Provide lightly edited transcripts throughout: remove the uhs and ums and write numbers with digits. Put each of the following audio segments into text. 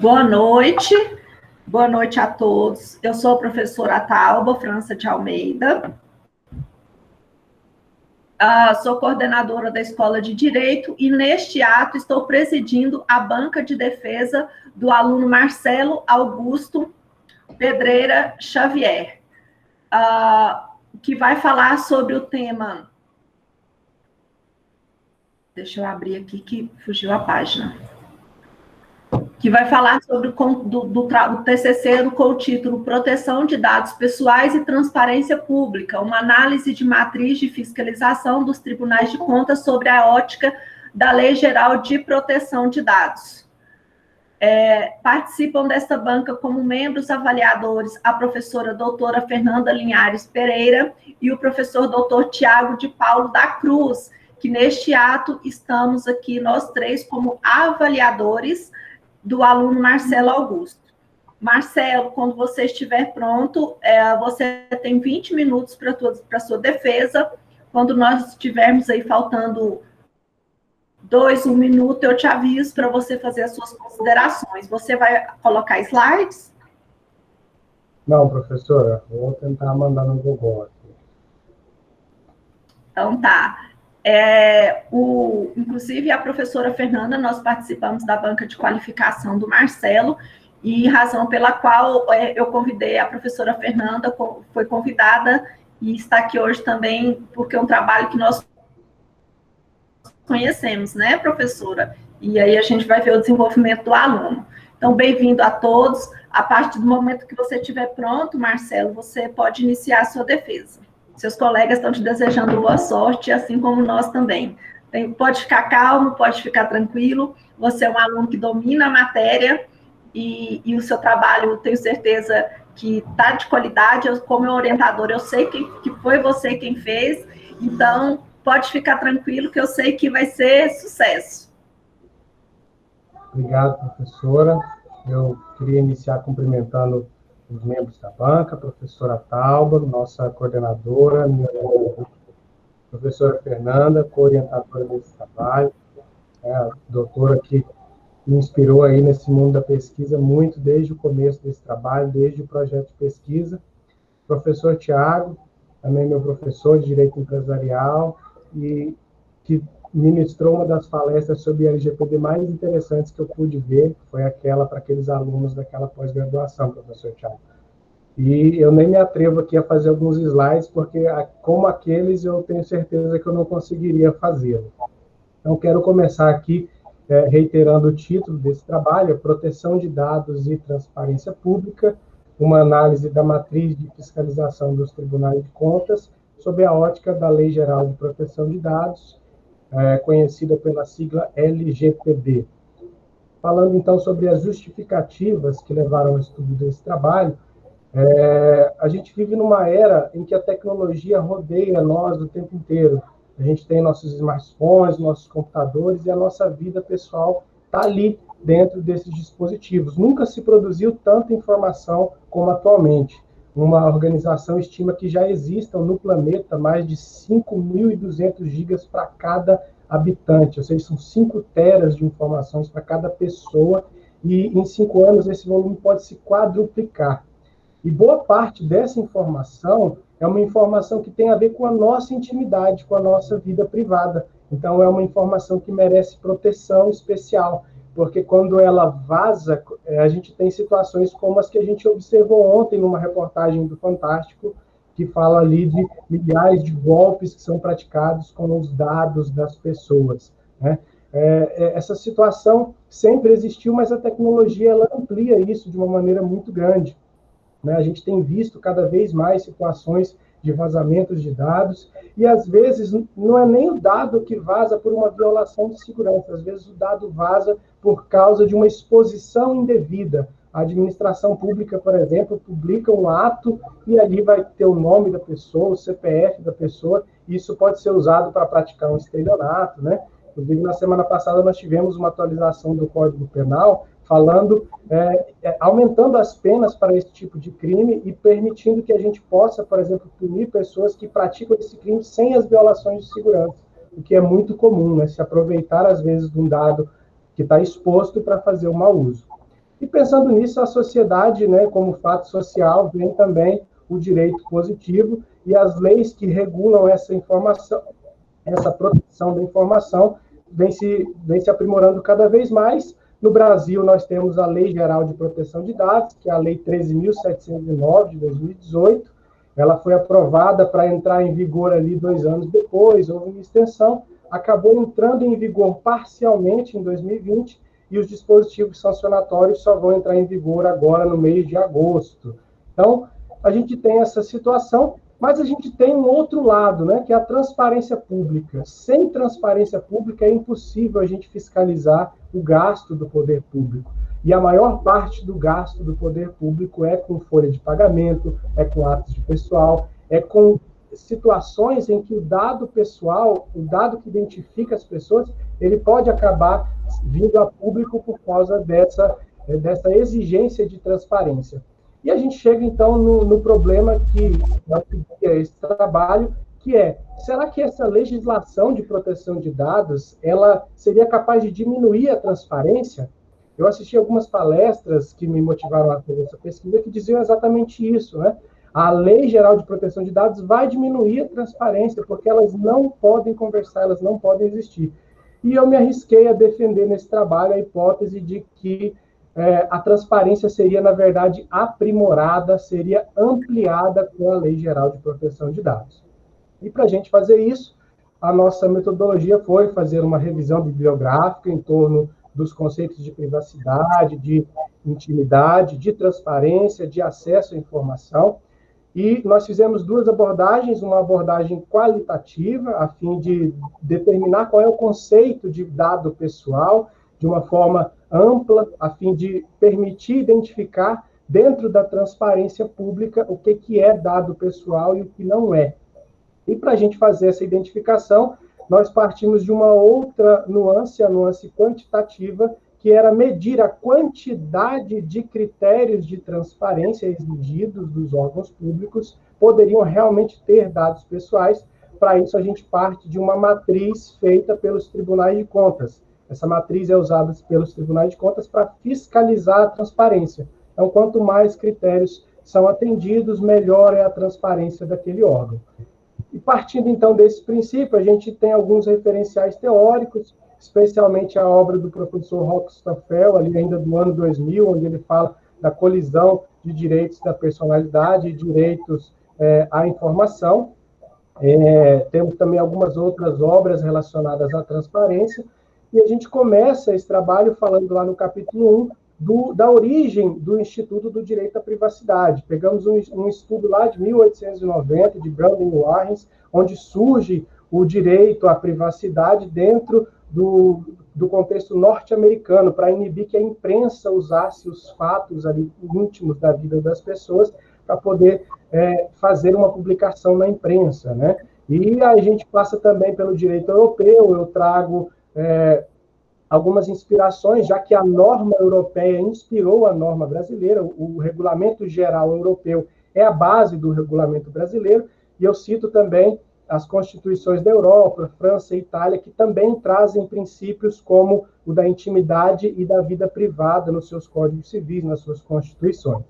Boa noite a todos. Eu sou a professora Tauba França de Almeida. Sou coordenadora da Escola de Direito e, neste ato, estou presidindo a banca de defesa do aluno Marcelo Augusto Pedreira Xavier, que vai falar sobre o tema... Deixa eu abrir aqui que fugiu a página. Que vai falar sobre o TCC com o título Proteção de Dados Pessoais e Transparência Pública, uma análise de matriz de fiscalização dos tribunais de contas sobre a ótica da Lei Geral de Proteção de Dados. Participam desta banca como membros avaliadores a professora doutora Fernanda Linhares Pereira e o professor doutor Tiago de Paulo da Cruz, que neste ato estamos aqui nós três como avaliadores do aluno Marcelo Augusto. Marcelo, quando você estiver pronto, você tem 20 minutos para a sua defesa. Quando nós estivermos aí faltando 1 minuto, eu te aviso para você fazer as suas considerações. Você vai colocar slides? Não, professora, vou tentar mandar no Google aqui. Então tá. Inclusive, a professora Fernanda, nós participamos da banca de qualificação do Marcelo, e razão pela qual eu convidei a professora Fernanda, foi convidada e está aqui hoje também, porque é um trabalho que nós conhecemos, né, professora? E aí a gente vai ver o desenvolvimento do aluno. Então, bem-vindo a todos. A partir do momento que você estiver pronto, Marcelo, você pode iniciar a sua defesa. Seus colegas estão te desejando boa sorte, assim como nós também. Pode ficar calmo, pode ficar tranquilo. Você é um aluno que domina a matéria e o seu trabalho, tenho certeza que está de qualidade. Eu, como orientador, eu sei que foi você quem fez. Então, pode ficar tranquilo, que eu sei que vai ser sucesso. Obrigado, professora. Eu queria iniciar cumprimentando os membros da banca, a professora Tauba, nossa coordenadora, minha professora Fernanda, co-orientadora desse trabalho, a doutora que me inspirou aí nesse mundo da pesquisa muito desde o começo desse trabalho, desde o projeto de pesquisa. Professor Tiago, também meu professor de Direito Empresarial, e que ministrou uma das palestras sobre LGPD mais interessantes que eu pude ver, foi aquela para aqueles alunos daquela pós-graduação, professor Tiago. E eu nem me atrevo aqui a fazer alguns slides, porque como aqueles eu tenho certeza que eu não conseguiria fazê-lo. Então, quero começar aqui reiterando o título desse trabalho, Proteção de Dados e Transparência Pública, uma análise da matriz de fiscalização dos tribunais de contas sob a ótica da Lei Geral de Proteção de Dados, conhecida pela sigla LGPD. Falando, então, sobre as justificativas que levaram ao estudo desse trabalho, a gente vive numa era em que a tecnologia rodeia nós o tempo inteiro. A gente tem nossos smartphones, nossos computadores, e a nossa vida pessoal está ali, dentro desses dispositivos. Nunca se produziu tanta informação como atualmente. Uma organização estima que já existam no planeta mais de 5.200 gigas para cada habitante, ou seja, são 5 teras de informações para cada pessoa, e em 5 anos esse volume pode se quadruplicar. E boa parte dessa informação é uma informação que tem a ver com a nossa intimidade, com a nossa vida privada. Então, é uma informação que merece proteção especial, porque quando ela vaza, a gente tem situações como as que a gente observou ontem numa reportagem do Fantástico, que fala ali de milhares de golpes que são praticados com os dados das pessoas, né? Essa situação sempre existiu, mas a tecnologia ela amplia isso de uma maneira muito grande. A gente tem visto cada vez mais situações de vazamentos de dados, e às vezes não é nem o dado que vaza por uma violação de segurança, às vezes o dado vaza por causa de uma exposição indevida. A administração pública, por exemplo, publica um ato e ali vai ter o nome da pessoa, o CPF da pessoa, e isso pode ser usado para praticar um estelionato, né? Inclusive, na semana passada, nós tivemos uma atualização do Código Penal falando, aumentando as penas para esse tipo de crime e permitindo que a gente possa, por exemplo, punir pessoas que praticam esse crime sem as violações de segurança, o que é muito comum, né? Se aproveitar, às vezes, de um dado que está exposto para fazer um mau uso. E pensando nisso, a sociedade, né, como fato social, vem também o direito positivo e as leis que regulam essa informação, essa proteção da informação, vem se aprimorando cada vez mais. No Brasil, nós temos a Lei Geral de Proteção de Dados, que é a Lei 13.709, de 2018. Ela foi aprovada para entrar em vigor ali 2 anos depois, houve uma extensão, acabou entrando em vigor parcialmente em 2020, e os dispositivos sancionatórios só vão entrar em vigor agora no mês de agosto. Então, a gente tem essa situação, mas a gente tem um outro lado, né, que é a transparência pública. Sem transparência pública é impossível a gente fiscalizar o gasto do poder público. E a maior parte do gasto do poder público é com folha de pagamento, é com atos de pessoal, é com situações em que o dado pessoal, o dado que identifica as pessoas, ele pode acabar vindo a público por causa dessa exigência de transparência. E a gente chega, então, no problema que é esse trabalho, que é, será que essa legislação de proteção de dados, ela seria capaz de diminuir a transparência? Eu assisti algumas palestras que me motivaram a fazer essa pesquisa que diziam exatamente isso, né? A Lei Geral de Proteção de Dados vai diminuir a transparência, porque elas não podem conversar, elas não podem existir. E eu me arrisquei a defender nesse trabalho a hipótese de que a transparência seria, na verdade, aprimorada, seria ampliada com a Lei Geral de Proteção de Dados. E para a gente fazer isso, a nossa metodologia foi fazer uma revisão bibliográfica em torno dos conceitos de privacidade, de intimidade, de transparência, de acesso à informação. E nós fizemos 2 abordagens, uma abordagem qualitativa, a fim de determinar qual é o conceito de dado pessoal, de uma forma ampla, a fim de permitir identificar, dentro da transparência pública, o que é dado pessoal e o que não é. E para a gente fazer essa identificação, nós partimos de uma outra nuance, a nuance quantitativa, que era medir a quantidade de critérios de transparência exigidos dos órgãos públicos poderiam realmente ter dados pessoais. Para isso, a gente parte de uma matriz feita pelos tribunais de contas. Essa matriz é usada pelos tribunais de contas para fiscalizar a transparência. Então, quanto mais critérios são atendidos, melhor é a transparência daquele órgão. E partindo, então, desse princípio, a gente tem alguns referenciais teóricos, especialmente a obra do professor Rockstoffel, ali ainda do ano 2000, onde ele fala da colisão de direitos da personalidade e direitos à informação. Temos também algumas outras obras relacionadas à transparência, e a gente começa esse trabalho falando lá no capítulo 1 da origem do Instituto do Direito à Privacidade. Pegamos um estudo lá de 1890, de Brandon Warrens, onde surge o direito à privacidade dentro do contexto norte-americano, para inibir que a imprensa usasse os fatos ali íntimos da vida das pessoas para poder fazer uma publicação na imprensa, né? E a gente passa também pelo direito europeu, eu trago algumas inspirações, já que a norma europeia inspirou a norma brasileira, o regulamento geral europeu é a base do regulamento brasileiro, e eu cito também as constituições da Europa, França e Itália, que também trazem princípios como o da intimidade e da vida privada nos seus códigos civis, nas suas constituições.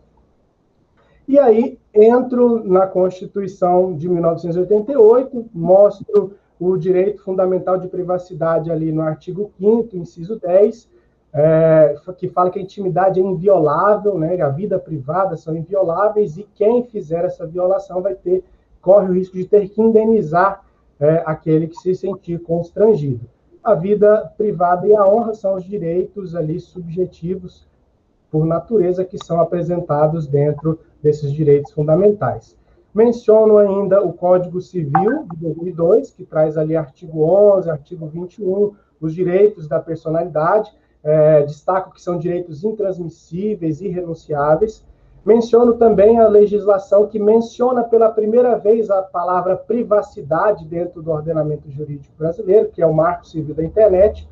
E aí, entro na Constituição de 1988, mostro o direito fundamental de privacidade ali no artigo 5º, inciso 10, que fala que a intimidade é inviolável, né? A vida privada são invioláveis, e quem fizer essa violação corre o risco de ter que indenizar aquele que se sentir constrangido. A vida privada e a honra são os direitos ali subjetivos, por natureza, que são apresentados dentro desses direitos fundamentais. Menciono ainda o Código Civil de 2002, que traz ali artigo 11, artigo 21, os direitos da personalidade, destaco que são direitos intransmissíveis e irrenunciáveis. Menciono também a legislação que menciona pela primeira vez a palavra privacidade dentro do ordenamento jurídico brasileiro, que é o Marco Civil da Internet,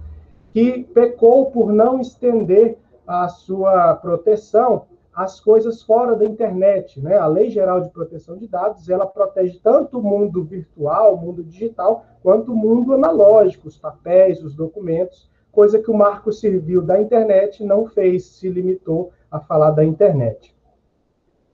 que pecou por não estender a sua proteção às coisas fora da internet, né? A Lei Geral de Proteção de Dados, ela protege tanto o mundo virtual, o mundo digital, quanto o mundo analógico, os papéis, os documentos, coisa que o Marco Civil da internet não fez, se limitou a falar da internet.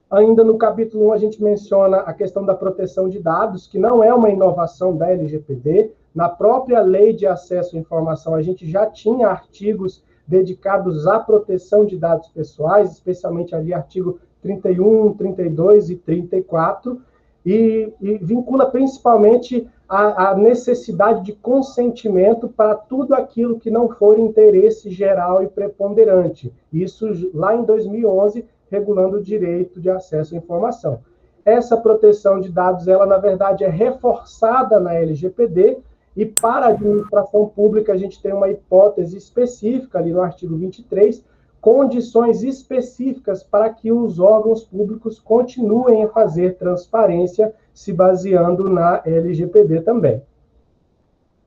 Ainda no capítulo 1, a gente menciona a questão da proteção de dados, que não é uma inovação da LGPD. Na própria Lei de Acesso à Informação, a gente já tinha artigos dedicados à proteção de dados pessoais, especialmente ali artigo 31, 32 e 34, e vincula principalmente a necessidade de consentimento para tudo aquilo que não for interesse geral e preponderante. Isso lá em 2011, regulando o direito de acesso à informação. Essa proteção de dados, ela, na verdade, é reforçada na LGPD, e para a administração pública, a gente tem uma hipótese específica, ali no artigo 23, condições específicas para que os órgãos públicos continuem a fazer transparência, se baseando na LGPD também.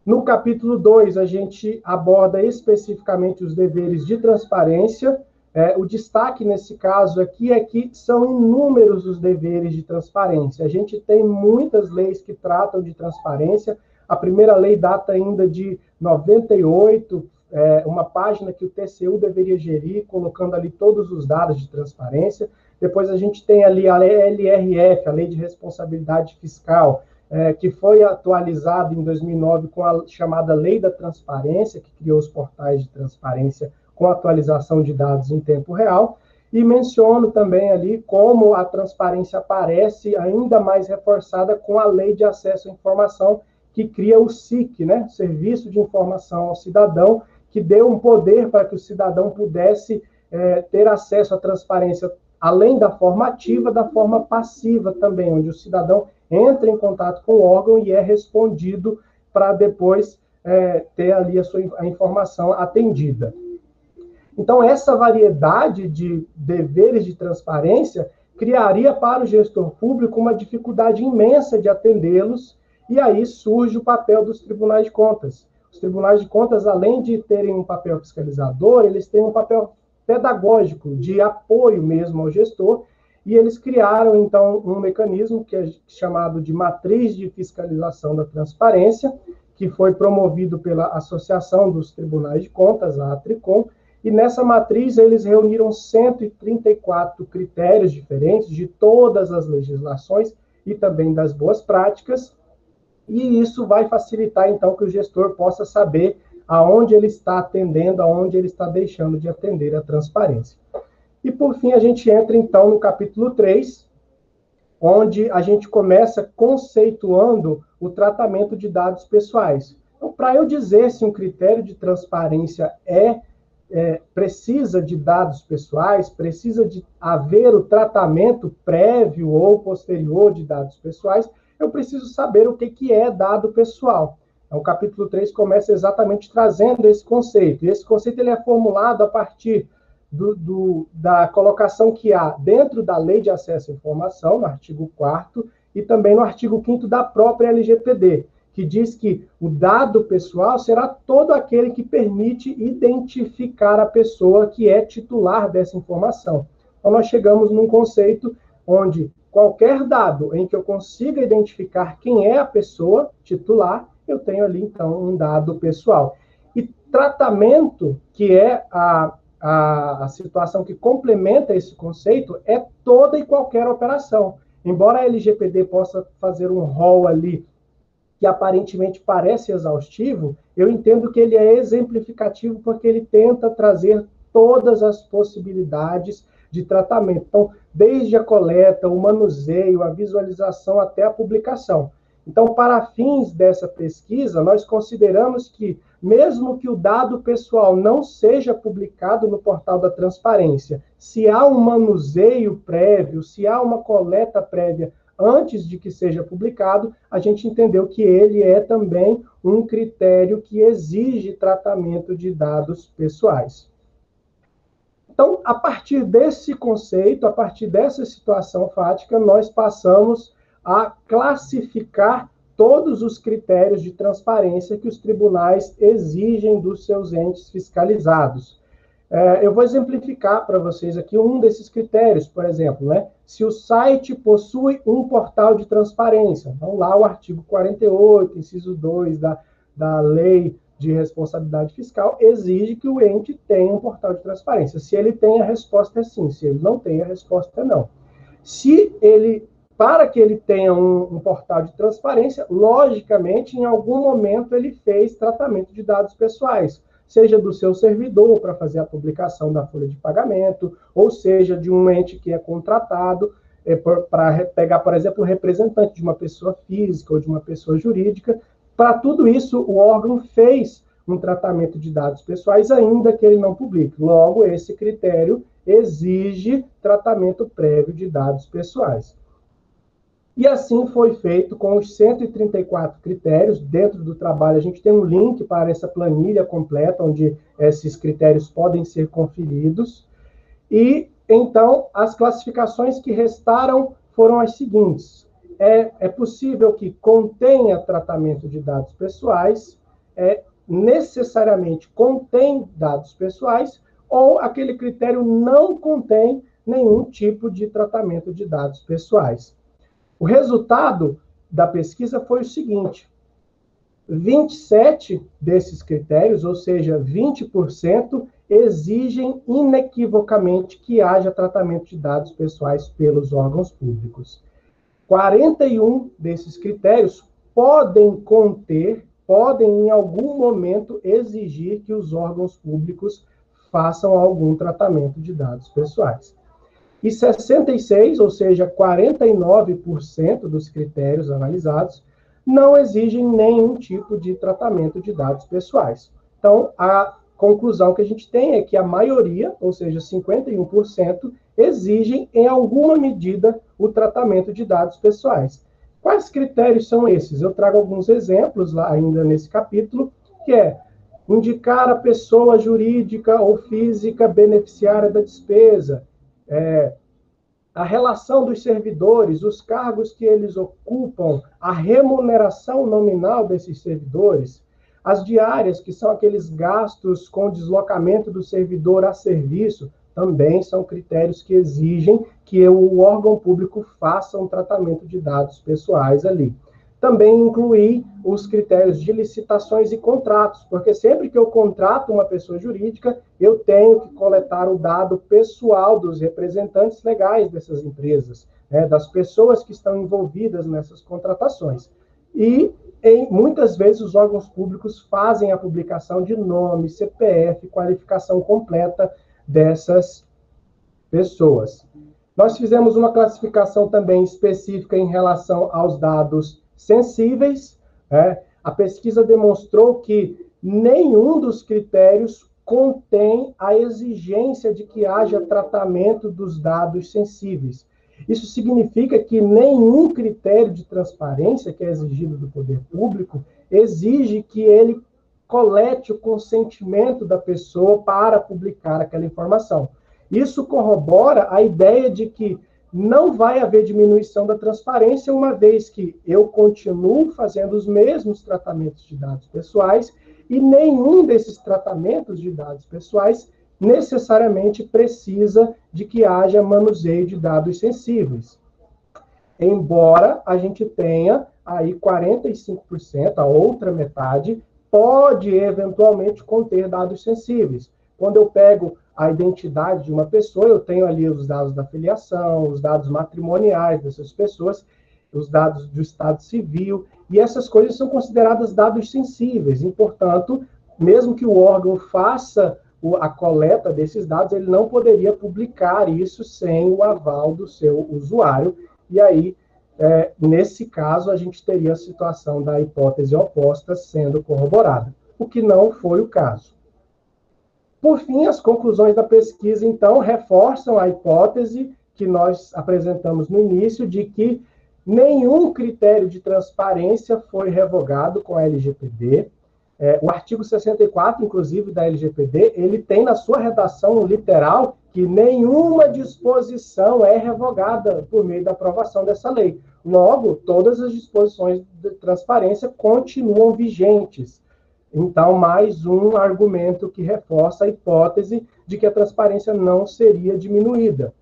No capítulo 2, a gente aborda especificamente os deveres de transparência. O destaque nesse caso aqui é que são inúmeros os deveres de transparência. A gente tem muitas leis que tratam de transparência. A primeira lei data ainda de 98, uma página que o TCU deveria gerir, colocando ali todos os dados de transparência. Depois a gente tem ali a LRF, a Lei de Responsabilidade Fiscal, que foi atualizada em 2009 com a chamada Lei da Transparência, que criou os portais de transparência com atualização de dados em tempo real, e menciono também ali como a transparência aparece ainda mais reforçada com a Lei de Acesso à Informação, que cria o SIC, né, Serviço de Informação ao Cidadão, que deu um poder para que o cidadão pudesse ter acesso à transparência, além da forma ativa, da forma passiva também, onde o cidadão entra em contato com o órgão e é respondido para depois ter ali a informação atendida. Então, essa variedade de deveres de transparência criaria para o gestor público uma dificuldade imensa de atendê-los, e aí surge o papel dos tribunais de contas. Os tribunais de contas, além de terem um papel fiscalizador, eles têm um papel pedagógico, de apoio mesmo ao gestor, e eles criaram, então, um mecanismo que é chamado de Matriz de Fiscalização da Transparência, que foi promovido pela Associação dos Tribunais de Contas, a ATRICOM, e nessa matriz eles reuniram 134 critérios diferentes de todas as legislações e também das boas práticas, e isso vai facilitar, então, que o gestor possa saber aonde ele está atendendo, aonde ele está deixando de atender a transparência. E, por fim, a gente entra, então, no capítulo 3, onde a gente começa conceituando o tratamento de dados pessoais. Então, para eu dizer se um critério de transparência precisa de dados pessoais, precisa de haver o tratamento prévio ou posterior de dados pessoais, eu preciso saber o que é dado pessoal. Então, o capítulo 3 começa exatamente trazendo esse conceito. E esse conceito ele é formulado a partir da colocação que há dentro da Lei de Acesso à Informação, no artigo 4º, e também no artigo 5º da própria LGPD, que diz que o dado pessoal será todo aquele que permite identificar a pessoa que é titular dessa informação. Então, nós chegamos num conceito onde qualquer dado em que eu consiga identificar quem é a pessoa titular, eu tenho ali, então, um dado pessoal. E tratamento, que é a situação que complementa esse conceito, é toda e qualquer operação. Embora a LGPD possa fazer um rol ali que aparentemente parece exaustivo, eu entendo que ele é exemplificativo porque ele tenta trazer todas as possibilidades de tratamento. Então, desde a coleta, o manuseio, a visualização até a publicação. Então, para fins dessa pesquisa, nós consideramos que, mesmo que o dado pessoal não seja publicado no portal da transparência, se há um manuseio prévio, se há uma coleta prévia antes de que seja publicado, a gente entendeu que ele é também um critério que exige tratamento de dados pessoais. Então, a partir desse conceito, a partir dessa situação fática, nós passamos a classificar todos os critérios de transparência que os tribunais exigem dos seus entes fiscalizados. Eu vou exemplificar para vocês aqui um desses critérios, por exemplo, né? Se o site possui um portal de transparência. Então, lá o artigo 48, inciso 2 da Lei de responsabilidade fiscal exige que o ente tenha um portal de transparência. Se ele tem, a resposta é sim. Se ele não tem, a resposta é não. Para que ele tenha um portal de transparência, logicamente, em algum momento ele fez tratamento de dados pessoais, seja do seu servidor para fazer a publicação da folha de pagamento, ou seja, de um ente que é contratado para pegar, por exemplo, o representante de uma pessoa física ou de uma pessoa jurídica. Para tudo isso, o órgão fez um tratamento de dados pessoais, ainda que ele não publique. Logo, esse critério exige tratamento prévio de dados pessoais. E assim foi feito com os 134 critérios. Dentro do trabalho, a gente tem um link para essa planilha completa, onde esses critérios podem ser conferidos. E, então, as classificações que restaram foram as seguintes. É possível que contenha tratamento de dados pessoais, necessariamente contém dados pessoais, ou aquele critério não contém nenhum tipo de tratamento de dados pessoais. O resultado da pesquisa foi o seguinte: 27 desses critérios, ou seja, 20%, exigem inequivocamente que haja tratamento de dados pessoais pelos órgãos públicos. 41 desses critérios podem em algum momento exigir que os órgãos públicos façam algum tratamento de dados pessoais. E 66, ou seja, 49% dos critérios analisados, não exigem nenhum tipo de tratamento de dados pessoais. Então, a conclusão que a gente tem é que a maioria, ou seja, 51%, exigem, em alguma medida, o tratamento de dados pessoais. Quais critérios são esses? Eu trago alguns exemplos lá ainda nesse capítulo, que é indicar a pessoa jurídica ou física beneficiária da despesa, a relação dos servidores, os cargos que eles ocupam, a remuneração nominal desses servidores, as diárias, que são aqueles gastos com deslocamento do servidor a serviço, também são critérios que exigem que o órgão público faça um tratamento de dados pessoais ali. Também incluir os critérios de licitações e contratos, porque sempre que eu contrato uma pessoa jurídica, eu tenho que coletar o dado pessoal dos representantes legais dessas empresas, das pessoas que estão envolvidas nessas contratações. E, muitas vezes, os órgãos públicos fazem a publicação de nome, CPF, qualificação completa dessas pessoas. Nós fizemos uma classificação também específica em relação aos dados sensíveis. A pesquisa demonstrou que nenhum dos critérios contém a exigência de que haja tratamento dos dados sensíveis. Isso significa que nenhum critério de transparência que é exigido do poder público exige que ele colete o consentimento da pessoa para publicar aquela informação. Isso corrobora a ideia de que não vai haver diminuição da transparência, uma vez que eu continuo fazendo os mesmos tratamentos de dados pessoais e nenhum desses tratamentos de dados pessoais necessariamente precisa de que haja manuseio de dados sensíveis. Embora a gente tenha aí 45%, a outra metade, pode eventualmente conter dados sensíveis. Quando eu pego a identidade de uma pessoa, eu tenho ali os dados da filiação, os dados matrimoniais dessas pessoas, os dados do estado civil, e essas coisas são consideradas dados sensíveis. E, portanto, mesmo que o órgão faça a coleta desses dados, ele não poderia publicar isso sem o aval do seu usuário. E aí, nesse caso, a gente teria a situação da hipótese oposta sendo corroborada, o que não foi o caso. Por fim, as conclusões da pesquisa, então, reforçam a hipótese que nós apresentamos no início de que nenhum critério de transparência foi revogado com a LGPD. O artigo 64, inclusive, da LGPD, ele tem na sua redação literal que nenhuma disposição é revogada por meio da aprovação dessa lei. Logo, todas as disposições de transparência continuam vigentes. Então, mais um argumento que reforça a hipótese de que a transparência não seria diminuída.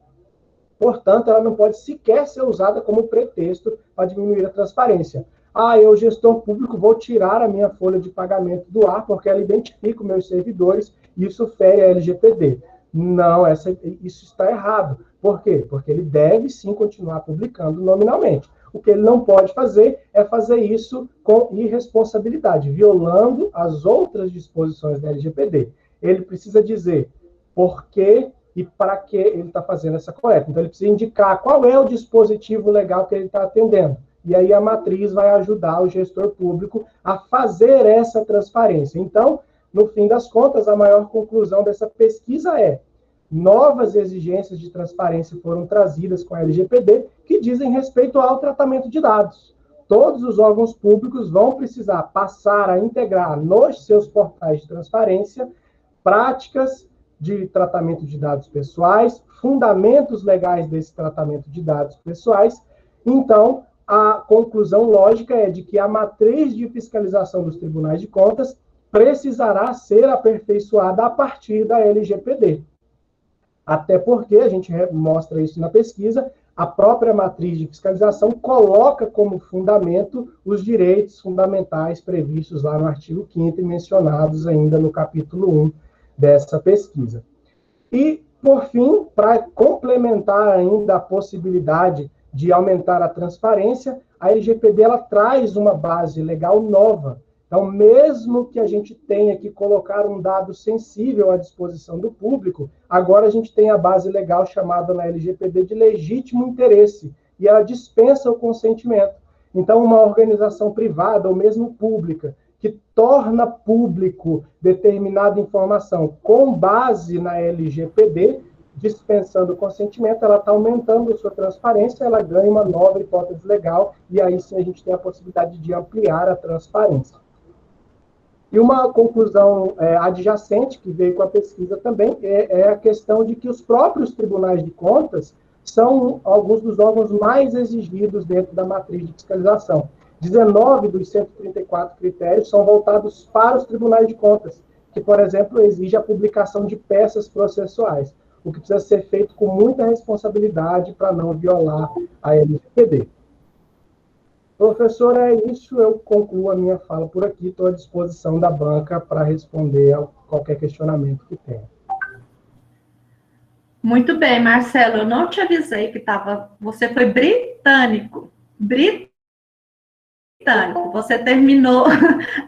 Portanto, ela não pode sequer ser usada como pretexto para diminuir a transparência. eu, gestor público, vou tirar a minha folha de pagamento do ar, porque ela identifica os meus servidores, e isso fere a LGPD. Não, isso está errado. Por quê? Porque ele deve, sim, continuar publicando nominalmente. O que ele não pode fazer é fazer isso com irresponsabilidade, violando as outras disposições da LGPD. Ele precisa dizer por que e para que ele está fazendo essa coleta. Então, ele precisa indicar qual é o dispositivo legal que ele está atendendo. E aí a matriz vai ajudar o gestor público a fazer essa transparência. Então, no fim das contas, a maior conclusão dessa pesquisa é: novas exigências de transparência foram trazidas com a LGPD que dizem respeito ao tratamento de dados. Todos os órgãos públicos vão precisar passar a integrar nos seus portais de transparência práticas de tratamento de dados pessoais, fundamentos legais desse tratamento de dados pessoais. Então, a conclusão lógica é de que a matriz de fiscalização dos tribunais de contas precisará ser aperfeiçoada a partir da LGPD. Até porque, a gente mostra isso na pesquisa, a própria matriz de fiscalização coloca como fundamento os direitos fundamentais previstos lá no artigo 5º e mencionados ainda no capítulo 1 dessa pesquisa. E, por fim, para complementar ainda a possibilidade de aumentar a transparência, a LGPD ela traz uma base legal nova. Então, mesmo que a gente tenha que colocar um dado sensível à disposição do público, agora a gente tem a base legal chamada na LGPD de legítimo interesse, e ela dispensa o consentimento. Então, uma organização privada ou mesmo pública que torna público determinada informação com base na LGPD, dispensando o consentimento, ela está aumentando a sua transparência, ela ganha uma nova hipótese legal, e aí sim a gente tem a possibilidade de ampliar a transparência. E uma conclusão adjacente, que veio com a pesquisa também, é a questão de que os próprios tribunais de contas são alguns dos órgãos mais exigidos dentro da matriz de fiscalização. 19 dos 134 critérios são voltados para os tribunais de contas, que, por exemplo, exige a publicação de peças processuais, o que precisa ser feito com muita responsabilidade para não violar a LGPD. Professor, é isso, eu concluo a minha fala por aqui, estou à disposição da banca para responder a qualquer questionamento que tenha. Muito bem, Marcelo, eu não te avisei que você foi britânico. Você terminou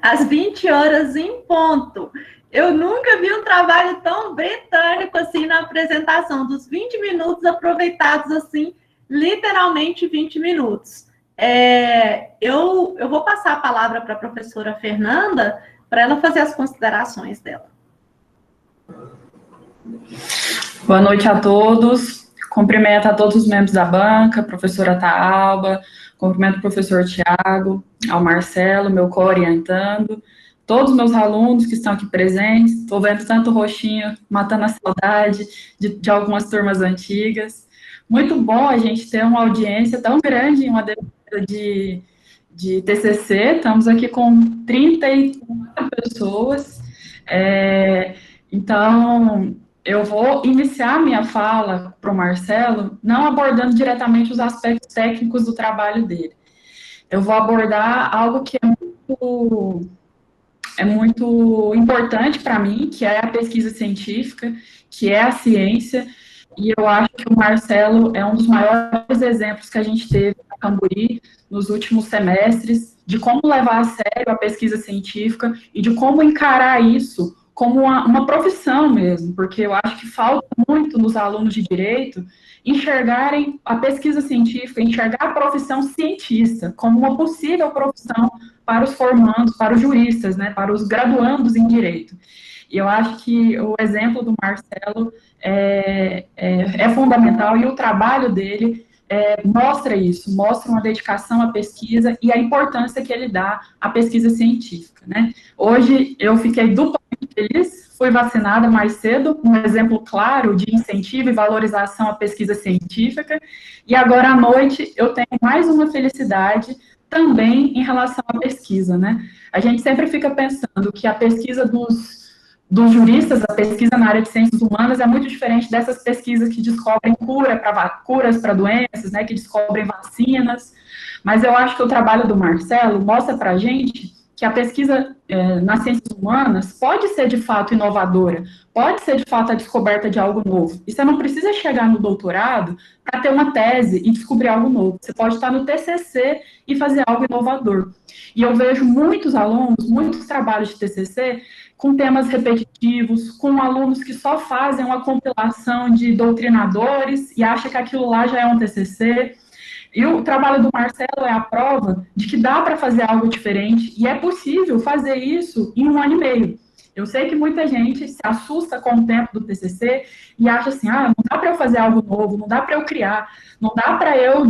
às 20 horas em ponto. Eu nunca vi um trabalho tão britânico assim na apresentação, dos 20 minutos aproveitados assim, literalmente 20 minutos. Eu vou passar a palavra para a professora Fernanda, para ela fazer as considerações dela. Boa noite a todos. Cumprimento a todos os membros da banca, professora Taalba, cumprimento o professor Tiago, ao Marcelo, meu co-orientando, todos os meus alunos que estão aqui presentes. Estou vendo tanto roxinho, matando a saudade de algumas turmas antigas. Muito bom a gente ter uma audiência tão grande em uma defesa de TCC. Estamos aqui com 34 pessoas. Então, eu vou iniciar minha fala para o Marcelo, não abordando diretamente os aspectos técnicos do trabalho dele. Eu vou abordar algo que é muito importante para mim, que é a pesquisa científica, que é a ciência, e eu acho que o Marcelo é um dos maiores exemplos que a gente teve na Camburi nos últimos semestres, de como levar a sério a pesquisa científica e de como encarar isso como uma profissão mesmo, porque eu acho que falta muito nos alunos de direito enxergarem a pesquisa científica, enxergar a profissão cientista como uma possível profissão para os formandos, para os juristas, né, para os graduandos em direito. E eu acho que o exemplo do Marcelo é fundamental, e o trabalho dele mostra isso, mostra uma dedicação à pesquisa e a importância que ele dá à pesquisa científica, né? Hoje eu fiquei duplamente feliz, fui vacinada mais cedo, um exemplo claro de incentivo e valorização à pesquisa científica, e agora à noite eu tenho mais uma felicidade também em relação à pesquisa, né? A gente sempre fica pensando que a pesquisa dos juristas, a pesquisa na área de ciências humanas é muito diferente dessas pesquisas que descobrem curas para doenças, né, que descobrem vacinas, mas eu acho que o trabalho do Marcelo mostra para a gente que a pesquisa nas ciências humanas pode ser, de fato, inovadora, pode ser, de fato, a descoberta de algo novo. E você não precisa chegar no doutorado para ter uma tese e descobrir algo novo. Você pode estar no TCC e fazer algo inovador. E eu vejo muitos alunos, muitos trabalhos de TCC, com temas repetitivos, com alunos que só fazem uma compilação de doutrinadores e acham que aquilo lá já é um TCC. E o trabalho do Marcelo é a prova de que dá para fazer algo diferente e é possível fazer isso em 1 ano e meio. Eu sei que muita gente se assusta com o tempo do TCC e acha assim, não dá para eu fazer algo novo, não dá para eu criar, não dá para eu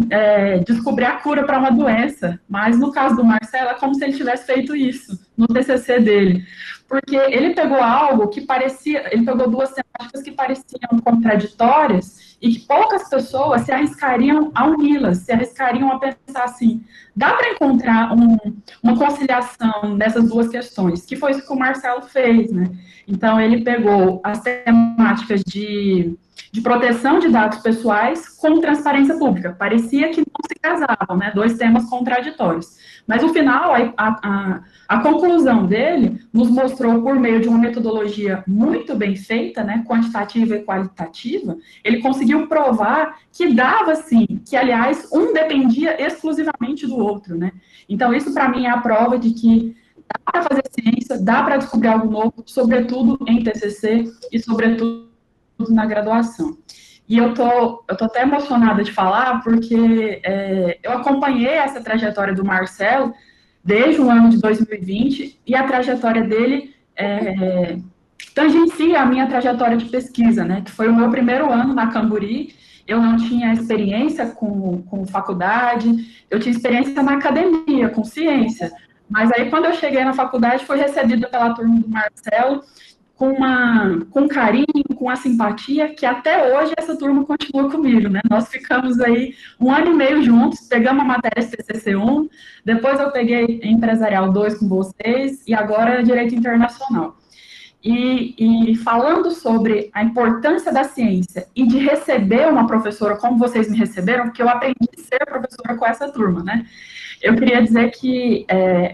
descobrir a cura para uma doença. Mas no caso do Marcelo, é como se ele tivesse feito isso no TCC dele. Porque ele pegou algo que parecia, ele pegou 2 temáticas que pareciam contraditórias e que poucas pessoas se arriscariam a uni-las, se arriscariam a pensar assim, dá para encontrar uma conciliação dessas 2 questões, que foi isso que o Marcelo fez, né? Então, ele pegou as temáticas de proteção de dados pessoais com transparência pública. Parecia que não se casavam, né? 2 temas contraditórios. Mas, no final, a conclusão dele nos mostrou, por meio de uma metodologia muito bem feita, né, quantitativa e qualitativa, ele conseguiu provar que dava, sim, que, aliás, um dependia exclusivamente do outro, né? Então, isso, para mim, é a prova de que dá para fazer ciência, dá para descobrir algo novo, sobretudo em TCC e, sobretudo, na graduação. E eu tô até emocionada de falar, porque eu acompanhei essa trajetória do Marcelo desde o ano de 2020, e a trajetória dele tangencia a minha trajetória de pesquisa, né, que foi o meu primeiro ano na Camburi. Eu não tinha experiência com faculdade, eu tinha experiência na academia, com ciência, mas aí quando eu cheguei na faculdade, fui recebida pela turma do Marcelo, com carinho, com a simpatia, que até hoje essa turma continua comigo, né? Nós ficamos aí 1 ano e meio juntos, pegamos a matéria TCC1, depois eu peguei Empresarial 2 com vocês, e agora Direito Internacional. E falando sobre a importância da ciência e de receber uma professora como vocês me receberam, porque eu aprendi a ser professora com essa turma, né? Eu queria dizer que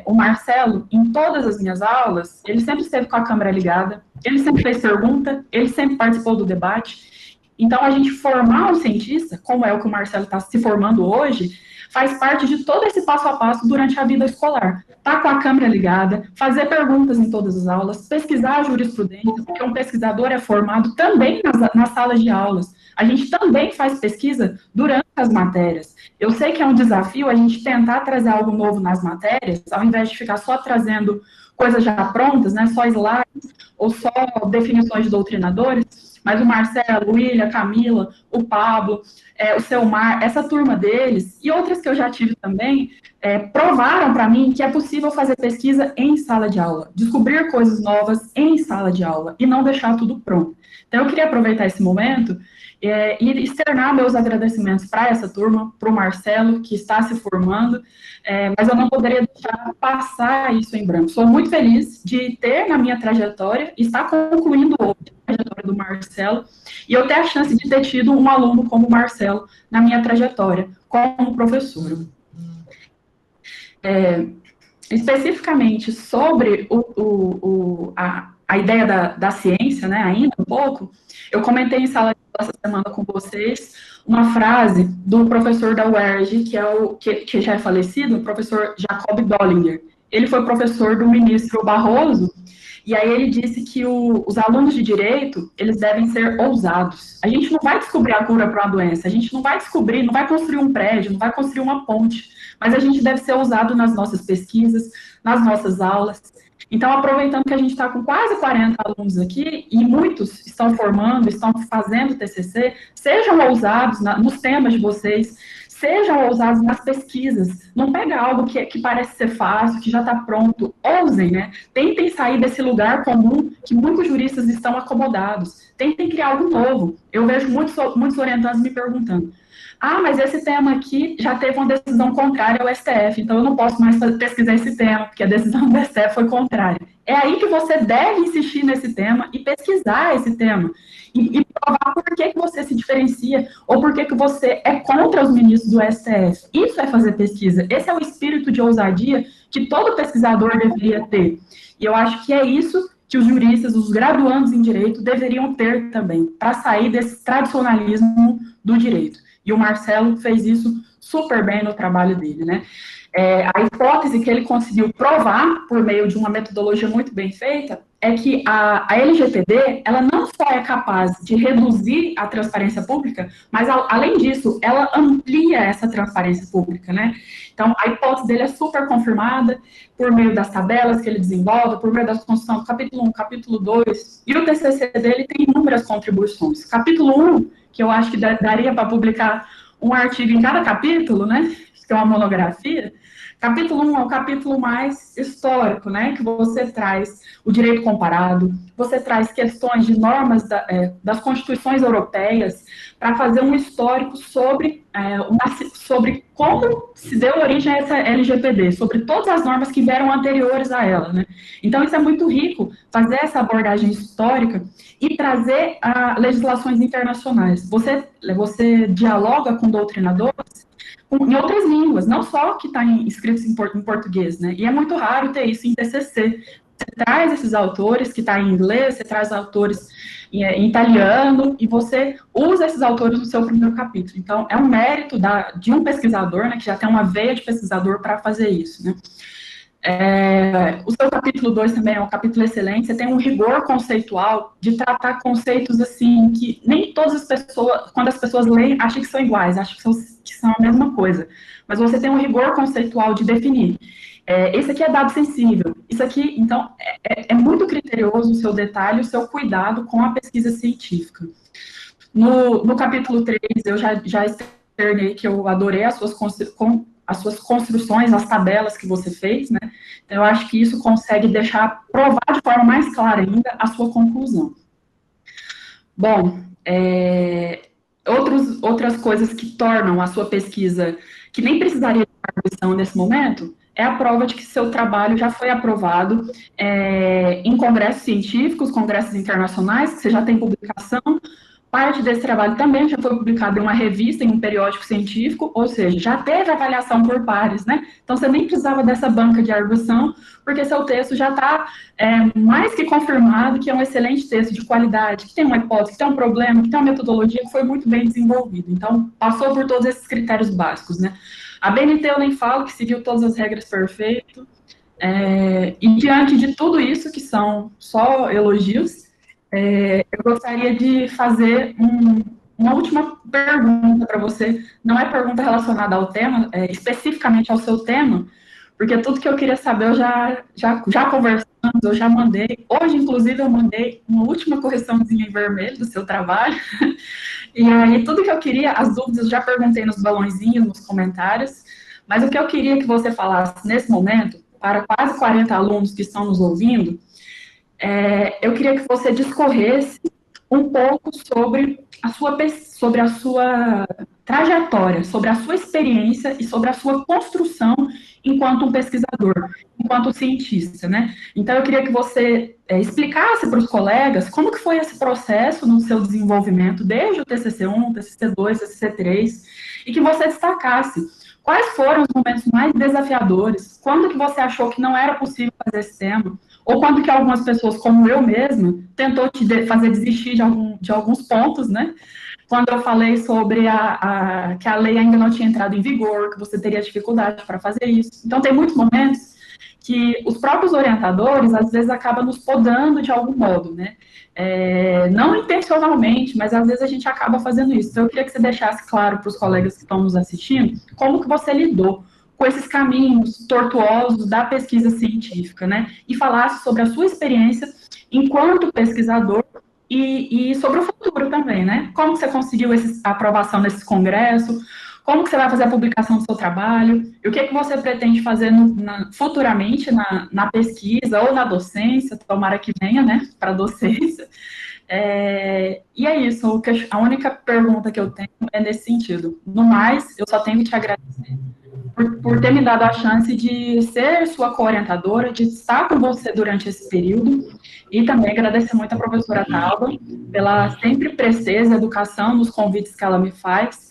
o Marcelo, em todas as minhas aulas, ele sempre esteve com a câmera ligada, ele sempre fez pergunta, ele sempre participou do debate. Então, a gente formar um cientista, como é o que o Marcelo está se formando hoje, faz parte de todo esse passo a passo durante a vida escolar. Tá com a câmera ligada, fazer perguntas em todas as aulas, pesquisar a jurisprudência, porque um pesquisador é formado também nas salas de aulas. A gente também faz pesquisa durante as matérias. Eu sei que é um desafio a gente tentar trazer algo novo nas matérias, ao invés de ficar só trazendo coisas já prontas, né, só slides, ou só definições de doutrinadores, mas o Marcelo, o William, a Camila, o Pablo, o Selmar, essa turma deles, e outras que eu já tive também, provaram para mim que é possível fazer pesquisa em sala de aula, descobrir coisas novas em sala de aula, e não deixar tudo pronto. Então, eu queria aproveitar esse momento e externar meus agradecimentos para essa turma, para o Marcelo, que está se formando, mas eu não poderia deixar passar isso em branco. Sou muito feliz de ter na minha trajetória, e estar concluindo hoje a trajetória do Marcelo, e eu ter a chance de ter tido um aluno como o Marcelo na minha trajetória, como professora. Especificamente sobre a ideia da ciência, né, ainda um pouco, eu comentei em sala de aula essa semana com vocês uma frase do professor da UERJ, que já é falecido, o professor Jacob Dollinger. Ele foi professor do ministro Barroso, e aí ele disse que os alunos de direito, eles devem ser ousados. A gente não vai descobrir a cura para uma doença, a gente não vai descobrir, não vai construir um prédio, não vai construir uma ponte, mas a gente deve ser ousado nas nossas pesquisas, nas nossas aulas. Então, aproveitando que a gente está com quase 40 alunos aqui, e muitos estão formando, estão fazendo TCC, sejam ousados nos temas de vocês, sejam ousados nas pesquisas. Não pega algo que parece ser fácil, que já está pronto. Ousem, né? Tentem sair desse lugar comum que muitos juristas estão acomodados. Tentem criar algo novo. Eu vejo muitos orientandos me perguntando, Ah, mas esse tema aqui já teve uma decisão contrária ao STF, então eu não posso mais pesquisar esse tema, porque a decisão do STF foi contrária. É aí que você deve insistir nesse tema e pesquisar esse tema. E provar por que você se diferencia, ou por que você é contra os ministros do STF. Isso é fazer pesquisa. Esse é o espírito de ousadia que todo pesquisador deveria ter. E eu acho que é isso que os juristas, os graduandos em direito, deveriam ter também, para sair desse tradicionalismo do direito. E o Marcelo fez isso super bem no trabalho dele, né? A hipótese que ele conseguiu provar, por meio de uma metodologia muito bem feita, é que a LGPD, ela não só é capaz de reduzir a transparência pública, mas, além disso, ela amplia essa transparência pública, né? Então, a hipótese dele é super confirmada por meio das tabelas que ele desenvolve, por meio da construção do capítulo 1, capítulo 2, e o TCC dele tem inúmeras contribuições. Capítulo 1, que eu acho que daria para publicar um artigo em cada capítulo, né? Que é uma monografia. Capítulo 1 é o capítulo mais histórico, né? Que você traz o direito comparado, você traz questões de normas das constituições europeias para fazer um histórico sobre como se deu origem a essa LGPD, sobre todas as normas que vieram anteriores a ela, né? Então, isso é muito rico, fazer essa abordagem histórica e trazer legislações internacionais. Você dialoga com doutrinadores em outras línguas, não só que está escritos em português, né? E é muito raro ter isso em TCC. Você traz esses autores que está em inglês, você traz autores em italiano, e você usa esses autores no seu primeiro capítulo. Então, é um mérito de um pesquisador, né, que já tem uma veia de pesquisador para fazer isso, né? O seu capítulo 2 também é um capítulo excelente, você tem um rigor conceitual de tratar conceitos assim, que nem todas as pessoas, quando as pessoas leem, acham que são iguais, acham que são a mesma coisa, mas você tem um rigor conceitual de definir. Esse aqui é dado sensível, isso aqui, então, é muito criterioso o seu detalhe, o seu cuidado com a pesquisa científica. No capítulo 3, eu já externei que eu adorei as suas construções, as tabelas que você fez, né? Então, eu acho que isso consegue provar de forma mais clara ainda a sua conclusão. Bom, outras coisas que tornam a sua pesquisa, que nem precisaria de arguição nesse momento, é a prova de que seu trabalho já foi aprovado em congressos científicos, congressos internacionais, que você já tem publicação. Parte desse trabalho também já foi publicado em uma revista, em um periódico científico, ou seja, já teve avaliação por pares, né? Então, você nem precisava dessa banca de arguição, porque seu texto já está mais que confirmado que é um excelente texto de qualidade, que tem uma hipótese, que tem um problema, que tem uma metodologia que foi muito bem desenvolvida. Então, passou por todos esses critérios básicos, né? A BNT eu nem falo, que seguiu todas as regras perfeito. E diante de tudo isso, que são só elogios, eu gostaria de fazer uma última pergunta para você. Não é pergunta relacionada ao tema, especificamente ao seu tema, porque tudo que eu queria saber eu já conversamos, eu já mandei. Hoje, inclusive, eu mandei uma última correçãozinha em vermelho do seu trabalho. E aí, tudo que eu queria, as dúvidas, eu já perguntei nos balãozinhos, nos comentários, mas o que eu queria que você falasse nesse momento, para quase 40 alunos que estão nos ouvindo, eu queria que você discorresse um pouco sobre a sua trajetória, sobre a sua experiência e sobre a sua construção enquanto um pesquisador, enquanto cientista, né? Então, eu queria que você explicasse para os colegas como que foi esse processo no seu desenvolvimento, desde o TCC1, TCC2, TCC3, e que você destacasse quais foram os momentos mais desafiadores, quando que você achou que não era possível fazer esse tema, ou quando que algumas pessoas, como eu mesma, tentou te fazer desistir de alguns pontos, né? Quando eu falei sobre que a lei ainda não tinha entrado em vigor, que você teria dificuldade para fazer isso. Então, tem muitos momentos que os próprios orientadores, às vezes, acabam nos podando de algum modo, né? Não intencionalmente, mas às vezes a gente acaba fazendo isso. Então, eu queria que você deixasse claro para os colegas que estão nos assistindo, como que você lidou com esses caminhos tortuosos da pesquisa científica, né? E falasse sobre a sua experiência enquanto pesquisador e sobre o futuro também, né? Como que você conseguiu a aprovação nesses congressos, como que você vai fazer a publicação do seu trabalho, e o que você pretende fazer futuramente na pesquisa ou na docência, tomara que venha, né, para a docência. E é isso, a única pergunta que eu tenho é nesse sentido. No mais, eu só tenho que te agradecer por ter me dado a chance de ser sua co-orientadora, de estar com você durante esse período, e também agradecer muito a professora Tauba pela sempre presteza, educação nos convites que ela me faz,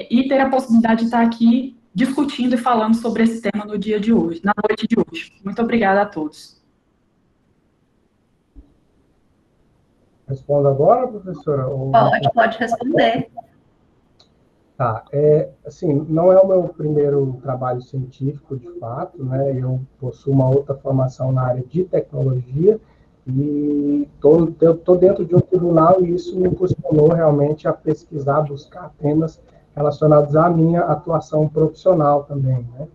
e ter a possibilidade de estar aqui discutindo e falando sobre esse tema no dia de hoje, na noite de hoje. Muito obrigada a todos. Respondo agora, professora? Pode responder. Tá, assim, não é o meu primeiro trabalho científico, de fato, né? Eu possuo uma outra formação na área de tecnologia e estou dentro de um tribunal e isso me impulsionou realmente a pesquisar, buscar temas relacionados à minha atuação profissional também, né?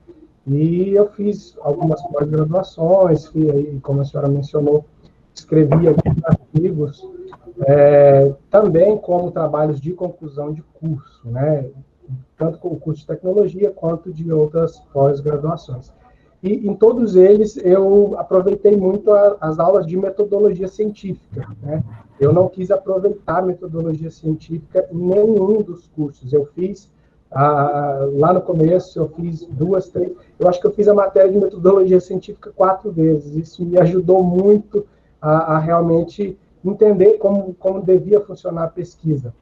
E eu fiz algumas pós-graduações, como a senhora mencionou, escrevi alguns artigos, também como trabalhos de conclusão de curso, né? Tanto com o curso de tecnologia quanto de outras pós-graduações. E em todos eles eu aproveitei muito as aulas de metodologia científica, né? Eu não quis aproveitar a metodologia científica em nenhum dos cursos. Eu fiz, lá no começo, eu fiz 2, 3, eu acho que eu fiz a matéria de metodologia científica 4 vezes. Isso me ajudou muito a realmente entender como devia funcionar a pesquisa.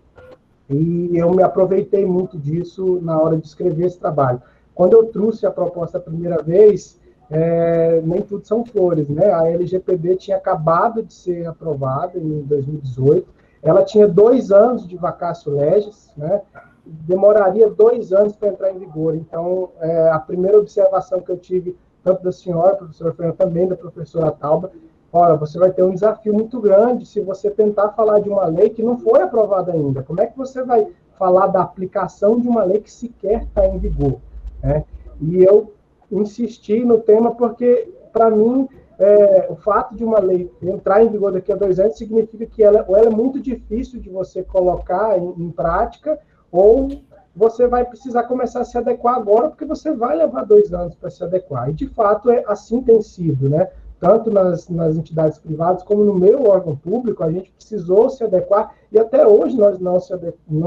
E eu me aproveitei muito disso na hora de escrever esse trabalho. Quando eu trouxe a proposta a primeira vez, nem tudo são flores, né? A LGPD tinha acabado de ser aprovada em 2018, ela tinha 2 anos de vacatio legis, né? Demoraria 2 anos para entrar em vigor. Então, a primeira observação que eu tive, tanto da senhora, professora Fernanda, também da professora Tauba, olha, você vai ter um desafio muito grande se você tentar falar de uma lei que não foi aprovada ainda. Como é que você vai falar da aplicação de uma lei que sequer está em vigor, né? E eu insisti no tema porque, para mim, o fato de uma lei entrar em vigor daqui a 2 anos significa que ela é muito difícil de você colocar em prática, ou você vai precisar começar a se adequar agora, porque você vai levar 2 anos para se adequar. E, de fato, assim tem sido, né? Tanto nas entidades privadas como no meu órgão público, a gente precisou se adequar, e até hoje nós não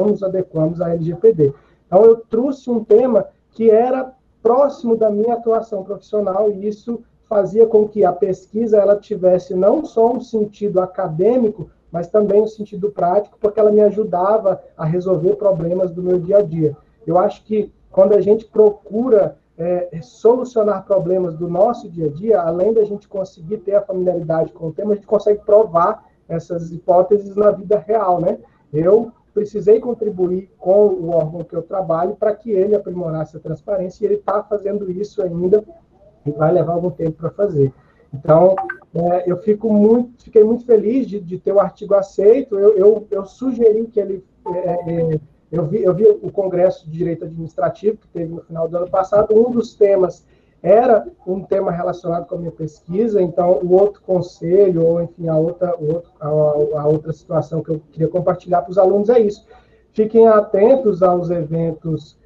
nos adequamos à LGPD. Então, eu trouxe um tema que era próximo da minha atuação profissional, e isso fazia com que a pesquisa ela tivesse não só um sentido acadêmico, mas também um sentido prático, porque ela me ajudava a resolver problemas do meu dia a dia. Eu acho que quando a gente procura solucionar problemas do nosso dia a dia, além da gente conseguir ter a familiaridade com o tema, a gente consegue provar essas hipóteses na vida real, né? Eu precisei contribuir com o órgão que eu trabalho para que ele aprimorasse a transparência, e ele está fazendo isso ainda e vai levar algum tempo para fazer. Então, eu fiquei muito feliz de ter o artigo aceito. Eu sugeri que ele... Eu vi o Congresso de Direito Administrativo, que teve no final do ano passado. Um dos temas era um tema relacionado com a minha pesquisa, então o outro conselho, ou enfim, a outra situação que eu queria compartilhar para os alunos é isso. Fiquem atentos aos eventos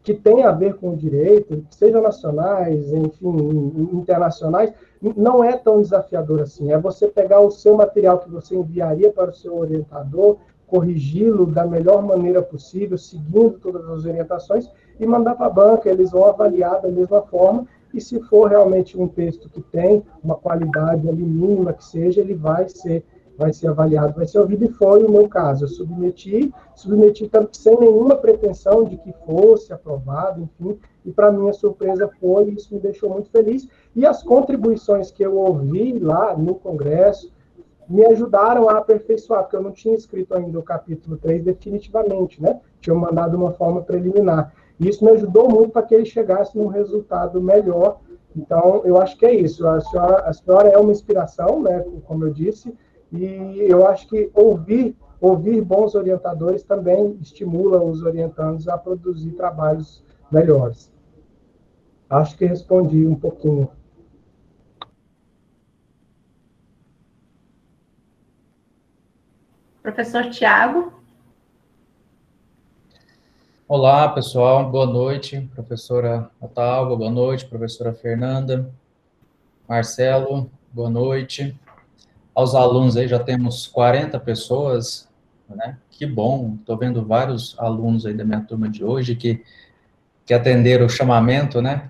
que têm a ver com o direito, sejam nacionais, enfim, internacionais. Não é tão desafiador assim. É você pegar o seu material que você enviaria para o seu orientador, corrigi-lo da melhor maneira possível, seguindo todas as orientações, e mandar para a banca. Eles vão avaliar da mesma forma, e se for realmente um texto que tem uma qualidade ali mínima que seja, ele vai ser avaliado, vai ser ouvido, e foi o meu caso. Eu submeti sem nenhuma pretensão de que fosse aprovado, enfim, e para minha surpresa foi, e isso me deixou muito feliz. E as contribuições que eu ouvi lá no Congresso me ajudaram a aperfeiçoar, porque eu não tinha escrito ainda o capítulo 3 definitivamente, né? Tinha mandado uma forma preliminar. E isso me ajudou muito para que ele chegasse num resultado melhor. Então, eu acho que é isso. A senhora é uma inspiração, né? Como eu disse, e eu acho que ouvir bons orientadores também estimula os orientandos a produzir trabalhos melhores. Acho que respondi um pouquinho. Professor Tiago. Olá, pessoal. Boa noite, professora Tauba. Boa noite, professora Fernanda. Marcelo, boa noite. aos alunos aí, já temos 40 pessoas, né? Que bom, estou vendo vários alunos aí da minha turma de hoje que atenderam o chamamento, né?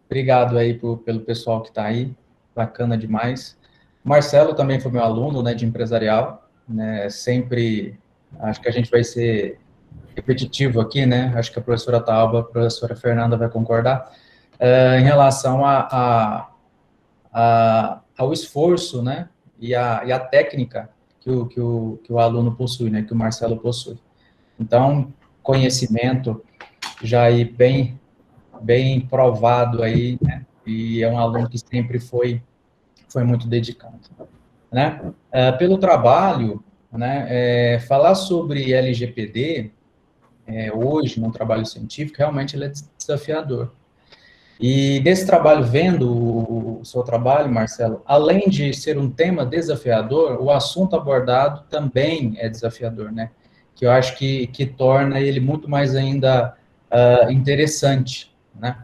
Obrigado aí pelo pessoal que está aí, bacana demais. Marcelo também foi meu aluno, né, de empresarial, né? Sempre, acho que a gente vai ser repetitivo aqui, né? Acho que a professora Tauba, a professora Fernanda vai concordar, em relação ao esforço, né? E a técnica que o aluno possui, né? Que o Marcelo possui. Então, conhecimento já aí bem provado aí, né? E é um aluno que sempre foi muito dedicado, né? Pelo trabalho, né? Falar sobre LGPD hoje, num trabalho científico, realmente ele é desafiador. E nesse trabalho, vendo o seu trabalho, Marcelo, além de ser um tema desafiador, o assunto abordado também é desafiador, né? Que eu acho que torna ele muito mais ainda interessante, né?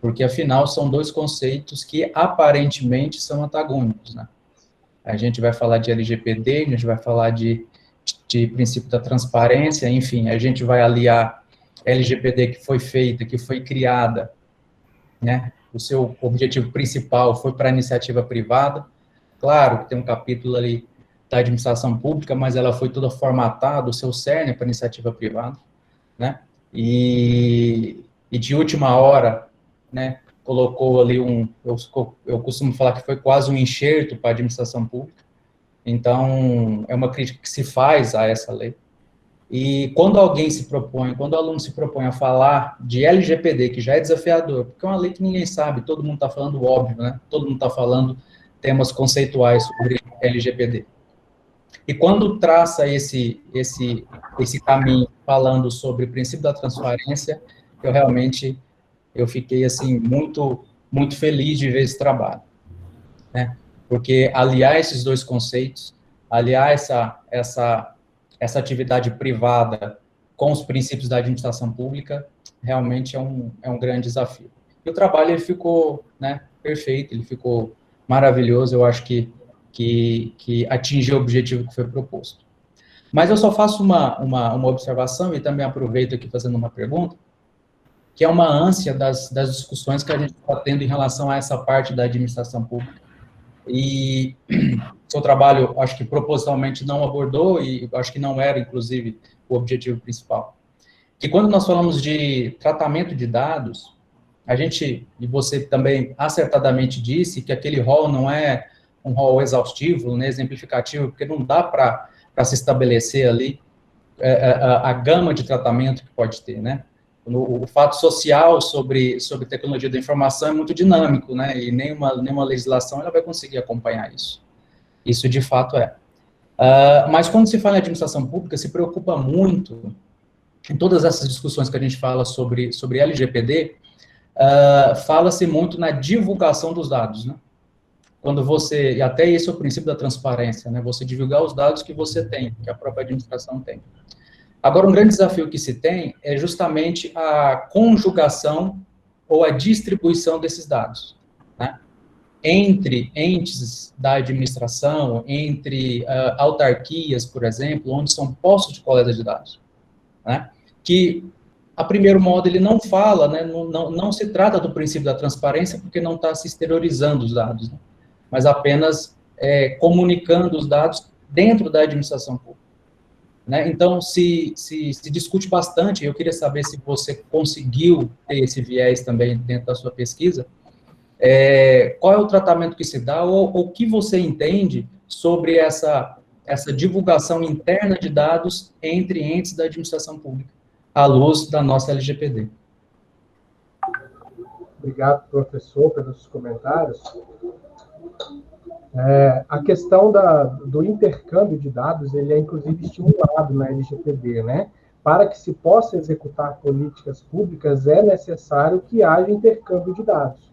Porque, afinal, são dois conceitos que aparentemente são antagônicos, né? A gente vai falar de LGPD, a gente vai falar de princípio da transparência, enfim, a gente vai aliar LGPD que foi feita, que foi criada, né? O seu objetivo principal foi para a iniciativa privada. Claro que tem um capítulo ali da administração pública, mas ela foi toda formatada, o seu cerne para a iniciativa privada, né? E de última hora, né, colocou ali eu costumo falar que foi quase um enxerto para a administração pública. Então, é uma crítica que se faz a essa lei. E quando quando o aluno se propõe a falar de LGPD, que já é desafiador, porque é uma lei que ninguém sabe, todo mundo está falando óbvio, né? Todo mundo está falando temas conceituais sobre LGPD. E quando traça esse caminho falando sobre o princípio da transparência, eu fiquei assim muito feliz de ver esse trabalho, né? Porque aliar esses dois conceitos, aliar essa atividade privada com os princípios da administração pública, realmente é um grande desafio. E o trabalho ele ficou, né, perfeito, ele ficou maravilhoso, eu acho que atingiu o objetivo que foi proposto. Mas eu só faço uma observação e também aproveito aqui fazendo uma pergunta, que é uma ânsia das discussões que a gente está tendo em relação a essa parte da administração pública. E seu trabalho, acho que propositalmente não abordou, e acho que não era, inclusive, o objetivo principal. Que quando nós falamos de tratamento de dados, e você também acertadamente disse, que aquele rol não é um rol exaustivo, né, exemplificativo, porque não dá para se estabelecer ali a gama de tratamento que pode ter, né? O fato social sobre tecnologia da informação é muito dinâmico, né? E nenhuma legislação ela vai conseguir acompanhar isso. Isso, de fato, é. Mas, quando se fala em administração pública, se preocupa muito, em todas essas discussões que a gente fala sobre LGPD, fala-se muito na divulgação dos dados, né? Quando e até esse é o princípio da transparência, né? Você divulgar os dados que você tem, que a própria administração tem. Agora, um grande desafio que se tem é justamente a conjugação ou a distribuição desses dados, né? Entre entes da administração, entre autarquias, por exemplo, onde são postos de coleta de dados, né? Que, a primeiro modo, ele não fala, né? Não se trata do princípio da transparência, porque não está se exteriorizando os dados, né? Mas apenas comunicando os dados dentro da administração pública, né? Então, se discute bastante, eu queria saber se você conseguiu ter esse viés também dentro da sua pesquisa, qual é o tratamento que se dá, ou o que você entende sobre essa divulgação interna de dados entre entes da administração pública, à luz da nossa LGPD. Obrigado, professor, pelos comentários. A questão do intercâmbio de dados, ele é, inclusive, estimulado na LGPD, né? Para que se possa executar políticas públicas, é necessário que haja intercâmbio de dados.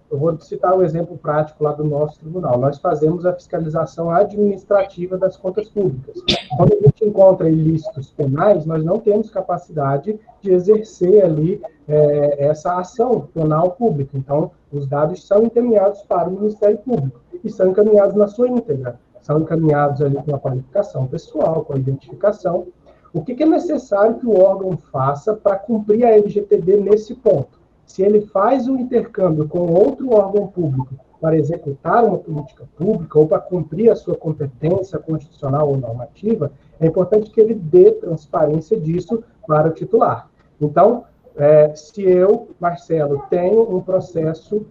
Eu vou citar um exemplo prático lá do nosso tribunal. Nós fazemos a fiscalização administrativa das contas públicas. Quando a gente encontra ilícitos penais, nós não temos capacidade de exercer ali essa ação penal pública. Então, os dados são encaminhados para o Ministério Público. e são encaminhados na sua íntegra. São encaminhados ali com a qualificação pessoal, com a identificação. O que é necessário que o órgão faça para cumprir a LGPD nesse ponto? Se ele faz um intercâmbio com outro órgão público para executar uma política pública ou para cumprir a sua competência constitucional ou normativa, é importante que ele dê transparência disso para o titular. Então, se eu, Marcelo, tenho um processo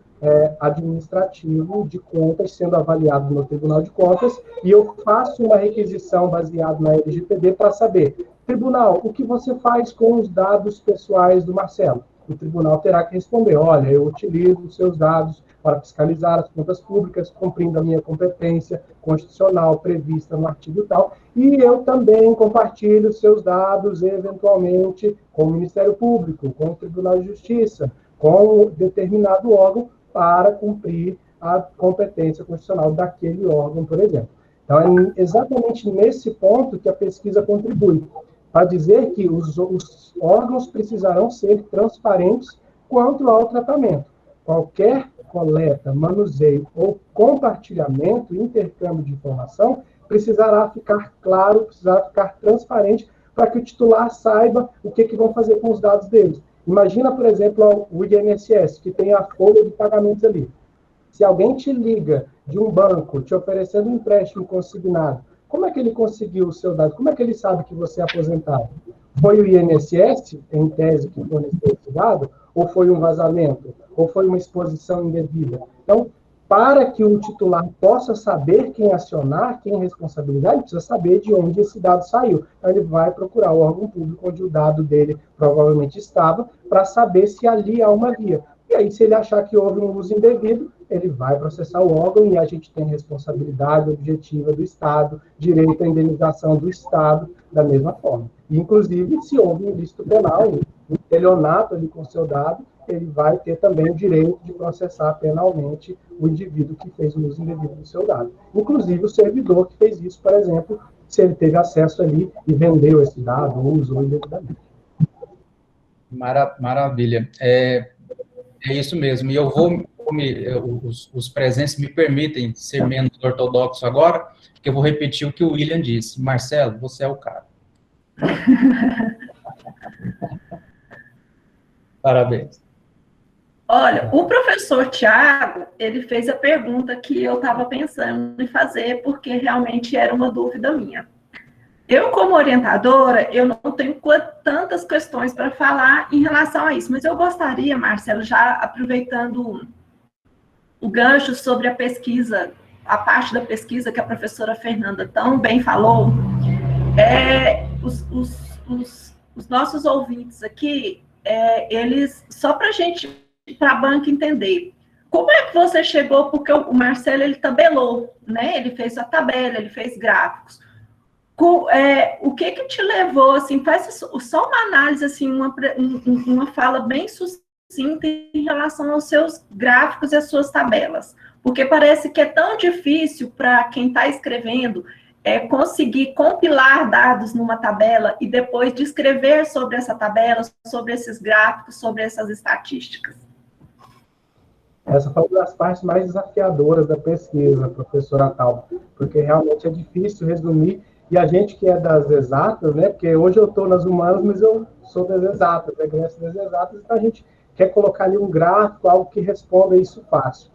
administrativo de contas sendo avaliado no Tribunal de Contas e eu faço uma requisição baseada na LGPD para saber, tribunal, o que você faz com os dados pessoais do Marcelo? O tribunal terá que responder, olha, eu utilizo os seus dados para fiscalizar as contas públicas, cumprindo a minha competência constitucional prevista no artigo tal, e eu também compartilho os seus dados, eventualmente, com o Ministério Público, com o Tribunal de Justiça, com determinado órgão, para cumprir a competência constitucional daquele órgão, por exemplo. Então, é exatamente nesse ponto que a pesquisa contribui, para dizer que os órgãos precisarão ser transparentes quanto ao tratamento. Qualquer coleta, manuseio ou compartilhamento, intercâmbio de informação, precisará ficar claro, precisará ficar transparente para que o titular saiba o que vão fazer com os dados deles. Imagina, por exemplo, o INSS, que tem a folha de pagamentos ali. Se alguém te liga de um banco te oferecendo um empréstimo consignado, como é que ele conseguiu o seu dado? Como é que ele sabe que você é aposentado? Foi o INSS, em tese, que forneceu esse dado? Ou foi um vazamento? Ou foi uma exposição indevida? Então, para que o titular possa saber quem acionar, quem responsabilizar, ele precisa saber de onde esse dado saiu. Então, ele vai procurar o órgão público onde o dado dele provavelmente estava, para saber se ali há uma via. E aí, se ele achar que houve um uso indevido, ele vai processar o órgão e a gente tem responsabilidade objetiva do Estado, direito à indenização do Estado, da mesma forma. E, inclusive, se houve um ilícito penal, um estelionato ali com o seu dado, ele vai ter também o direito de processar penalmente o indivíduo que fez o uso indevido do seu dado. Inclusive o servidor que fez isso, por exemplo, se ele teve acesso ali e vendeu esse dado, ou usou indevidamente. Maravilha. É isso mesmo. E eu vou, os presentes me permitem ser menos ortodoxo agora, porque eu vou repetir o que o William disse. Marcelo, você é o cara. Parabéns. Olha, o professor Tiago, ele fez a pergunta que eu estava pensando em fazer, porque realmente era uma dúvida minha. Eu, como orientadora, eu não tenho tantas questões para falar em relação a isso, mas eu gostaria, Marcelo, já aproveitando o gancho sobre a pesquisa, a parte da pesquisa que a professora Fernanda tão bem falou, os nossos ouvintes aqui, eles, só para a gente, para a banca entender, como é que você chegou, porque o Marcelo, ele tabelou, né? Ele fez a tabela, ele fez gráficos. O que te levou, assim, faz só uma análise, assim, uma fala bem sucinta em relação aos seus gráficos e às suas tabelas, porque parece que é tão difícil para quem está escrevendo conseguir compilar dados numa tabela e depois descrever sobre essa tabela, sobre esses gráficos, sobre essas estatísticas. Essa foi uma das partes mais desafiadoras da pesquisa, professora Tauba, porque realmente é difícil resumir. E a gente que é das exatas, né? Porque hoje eu estou nas humanas, mas eu sou das exatas, egresso das exatas, então a gente quer colocar ali um gráfico, algo que responda isso fácil.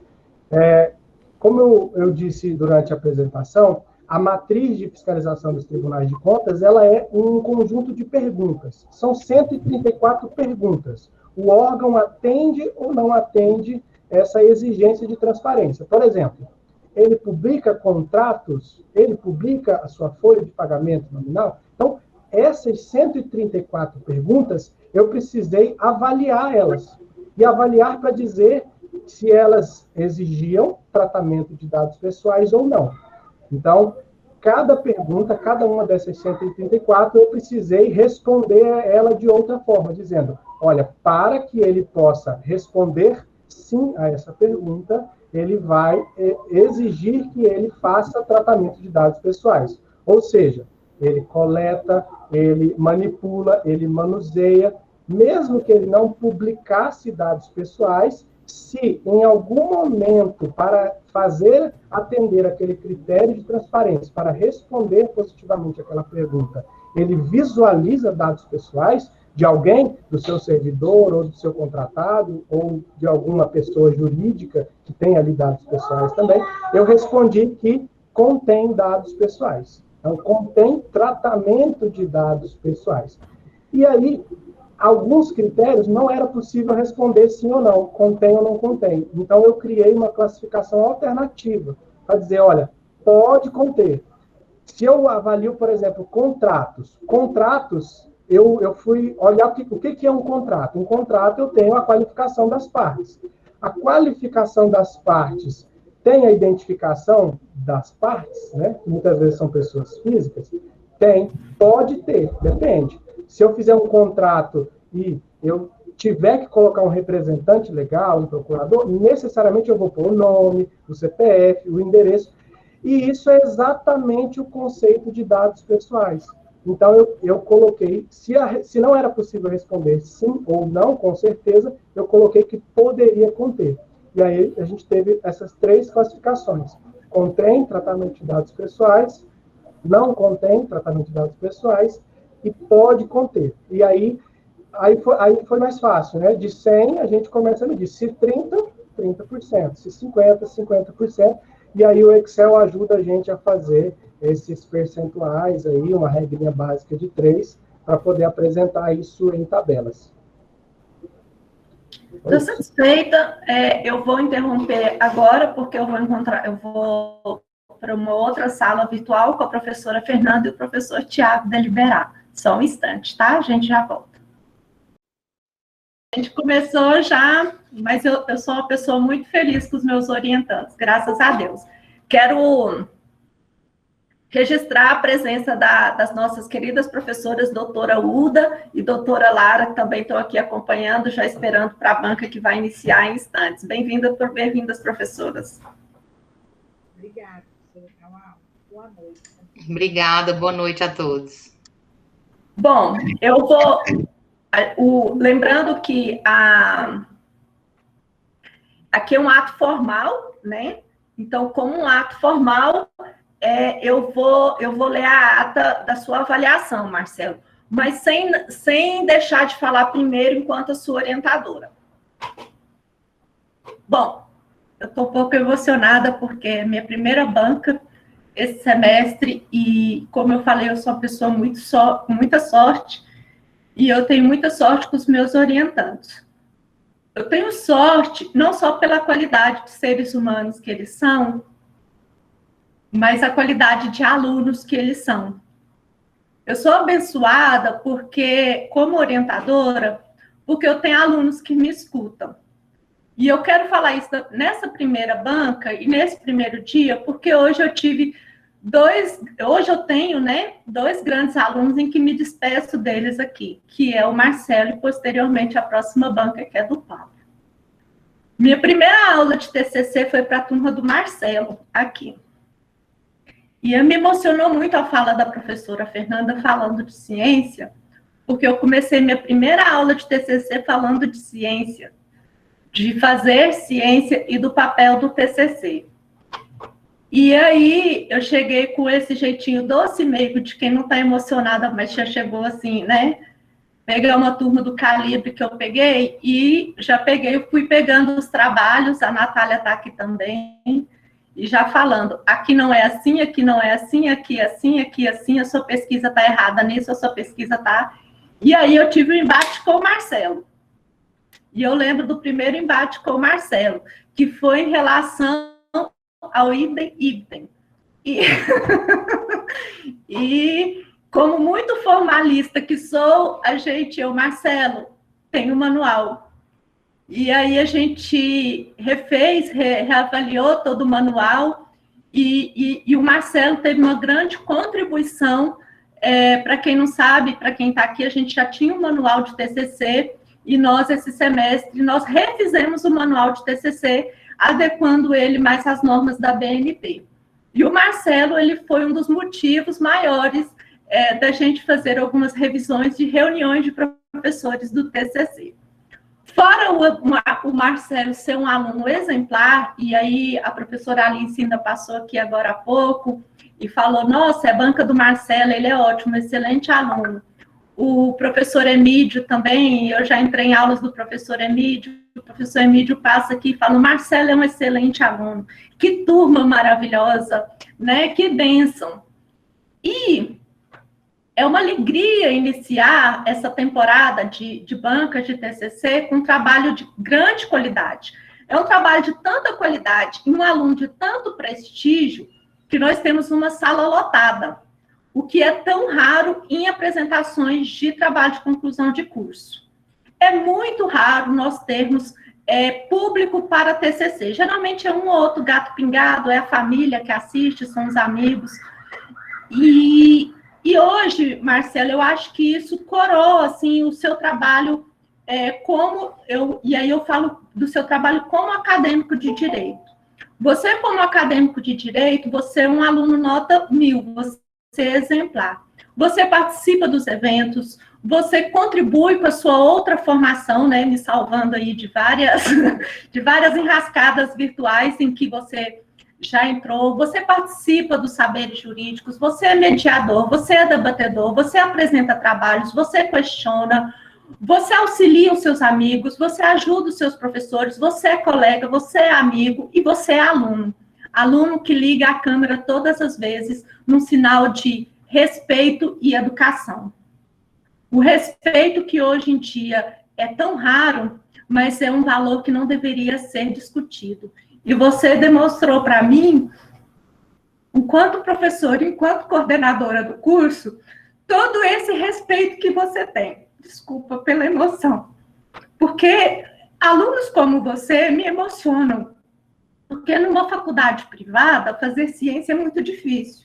Como eu disse durante a apresentação, a matriz de fiscalização dos tribunais de contas, ela é um conjunto de perguntas. São 134 perguntas. O órgão atende ou não atende essa exigência de transparência. Por exemplo, ele publica contratos, ele publica a sua folha de pagamento nominal. Então, essas 134 perguntas, eu precisei avaliar elas. E avaliar para dizer se elas exigiam tratamento de dados pessoais ou não. Então, cada pergunta, cada uma dessas 134, eu precisei responder ela de outra forma, dizendo, olha, para que ele possa responder sim a essa pergunta, ele vai exigir que ele faça tratamento de dados pessoais. Ou seja, ele coleta, ele manipula, ele manuseia, mesmo que ele não publicasse dados pessoais, Se em algum momento, para atender aquele critério de transparência, para responder positivamente aquela pergunta, ele visualiza dados pessoais de alguém, do seu servidor, ou do seu contratado, ou de alguma pessoa jurídica que tem ali dados pessoais também, eu respondi que contém dados pessoais. Então, contém tratamento de dados pessoais. E aí, alguns critérios não era possível responder sim ou não, contém ou não contém. Então, eu criei uma classificação alternativa para dizer, olha, pode conter. Se eu avalio, por exemplo, contratos, eu fui olhar o que é um contrato. Um contrato, eu tenho a qualificação das partes. A qualificação das partes tem a identificação das partes, né? Que muitas vezes são pessoas físicas. Tem, pode ter, depende. Se eu fizer um contrato e eu tiver que colocar um representante legal, um procurador, necessariamente eu vou pôr o nome, o CPF, o endereço, e isso é exatamente o conceito de dados pessoais. Então, eu coloquei, se não era possível responder sim ou não, com certeza, eu coloquei que poderia conter. E aí, a gente teve essas 3 classificações. Contém tratamento de dados pessoais, não contém tratamento de dados pessoais, e pode conter. E aí foi mais fácil, né? De 100, a gente começa a medir. Se 30%. Se 50%. E aí o Excel ajuda a gente a fazer esses percentuais aí, uma regrinha básica de 3, para poder apresentar isso em tabelas. Estou satisfeita. Eu vou interromper agora, porque eu vou para uma outra sala virtual com a professora Fernanda e o professor Tiago deliberar. Só um instante, tá? A gente já volta. A gente começou já, mas eu sou uma pessoa muito feliz com os meus orientandos, graças a Deus. Quero registrar a presença das nossas queridas professoras, doutora Uda e doutora Lara, que também estão aqui acompanhando, já esperando para a banca que vai iniciar em instantes. Bem-vindas, professoras. Obrigada, professora. Boa noite. Obrigada, boa noite a todos. Bom, eu vou... lembrando que aqui é um ato formal, né? Então, como um ato formal, eu vou ler a ata da sua avaliação, Marcelo, mas sem deixar de falar primeiro enquanto a sua orientadora. Bom, eu estou um pouco emocionada porque é minha primeira banca esse semestre e, como eu falei, eu sou uma pessoa com muita sorte e eu tenho muita sorte com os meus orientandos. Eu tenho sorte não só pela qualidade de seres humanos que eles são, mas a qualidade de alunos que eles são. Eu sou abençoada porque, como orientadora, porque eu tenho alunos que me escutam. E eu quero falar isso nessa primeira banca e nesse primeiro dia, porque hoje eu tenho, né, 2 grandes alunos em que me despeço deles aqui, que é o Marcelo e, posteriormente, a próxima banca, que é do Paulo. Minha primeira aula de TCC foi para a turma do Marcelo, aqui. E me emocionou muito a fala da professora Fernanda falando de ciência, porque eu comecei minha primeira aula de TCC falando de ciência, de fazer ciência e do papel do TCC. E aí, eu cheguei com esse jeitinho doce e meigo de quem não está emocionada, mas já chegou assim, né? Pegar uma turma do calibre que eu peguei e eu fui pegando os trabalhos, a Natália está aqui também, e já falando, aqui não é assim, aqui não é assim, aqui é assim, aqui é assim, a sua pesquisa está errada nisso, a sua pesquisa está... E aí eu tive um embate com o Marcelo. E eu lembro do primeiro embate com o Marcelo, que foi em relação ao idem. E como muito formalista que sou, eu, Marcelo, tem um manual. E aí a gente reavaliou todo o manual, e o Marcelo teve uma grande contribuição. Para quem não sabe, para quem está aqui, a gente já tinha um manual de TCC, e nós, esse semestre, nós refizemos o manual de TCC, adequando ele mais às normas da BNT. E o Marcelo, ele foi um dos motivos maiores da gente fazer algumas revisões de reuniões de professores do TCC. fora o Marcelo ser um aluno exemplar, e aí a professora Alice ainda passou aqui agora há pouco, e falou, nossa, é banca do Marcelo, ele é ótimo, excelente aluno. O professor Emídio também, eu já entrei em aulas do professor Emídio, o professor Emídio passa aqui e fala, o Marcelo é um excelente aluno, que turma maravilhosa, né? Que bênção. E é uma alegria iniciar essa temporada de bancas de TCC com um trabalho de grande qualidade. É um trabalho de tanta qualidade e um aluno de tanto prestígio que nós temos uma sala lotada, o que é tão raro em apresentações de trabalho de conclusão de curso. É muito raro nós termos público para TCC. Geralmente é um ou outro gato pingado, é a família que assiste, são os amigos. E hoje, Marcelo, eu acho que isso coroa, assim, o seu trabalho e aí eu falo do seu trabalho como acadêmico de direito. Você, como acadêmico de direito, você é um aluno nota 1000, você é exemplar. Você participa dos eventos, você contribui com a sua outra formação, né, me salvando aí de várias enrascadas virtuais em que você já entrou, você participa dos saberes jurídicos, você é mediador, você é debatedor, você apresenta trabalhos, você questiona, você auxilia os seus amigos, você ajuda os seus professores, você é colega, você é amigo e você é aluno. Aluno que liga a câmera todas as vezes num sinal de respeito e educação. O respeito que hoje em dia é tão raro, mas é um valor que não deveria ser discutido. E você demonstrou para mim, enquanto professora, enquanto coordenadora do curso, todo esse respeito que você tem. Desculpa pela emoção. Porque alunos como você me emocionam. Porque numa faculdade privada, fazer ciência é muito difícil.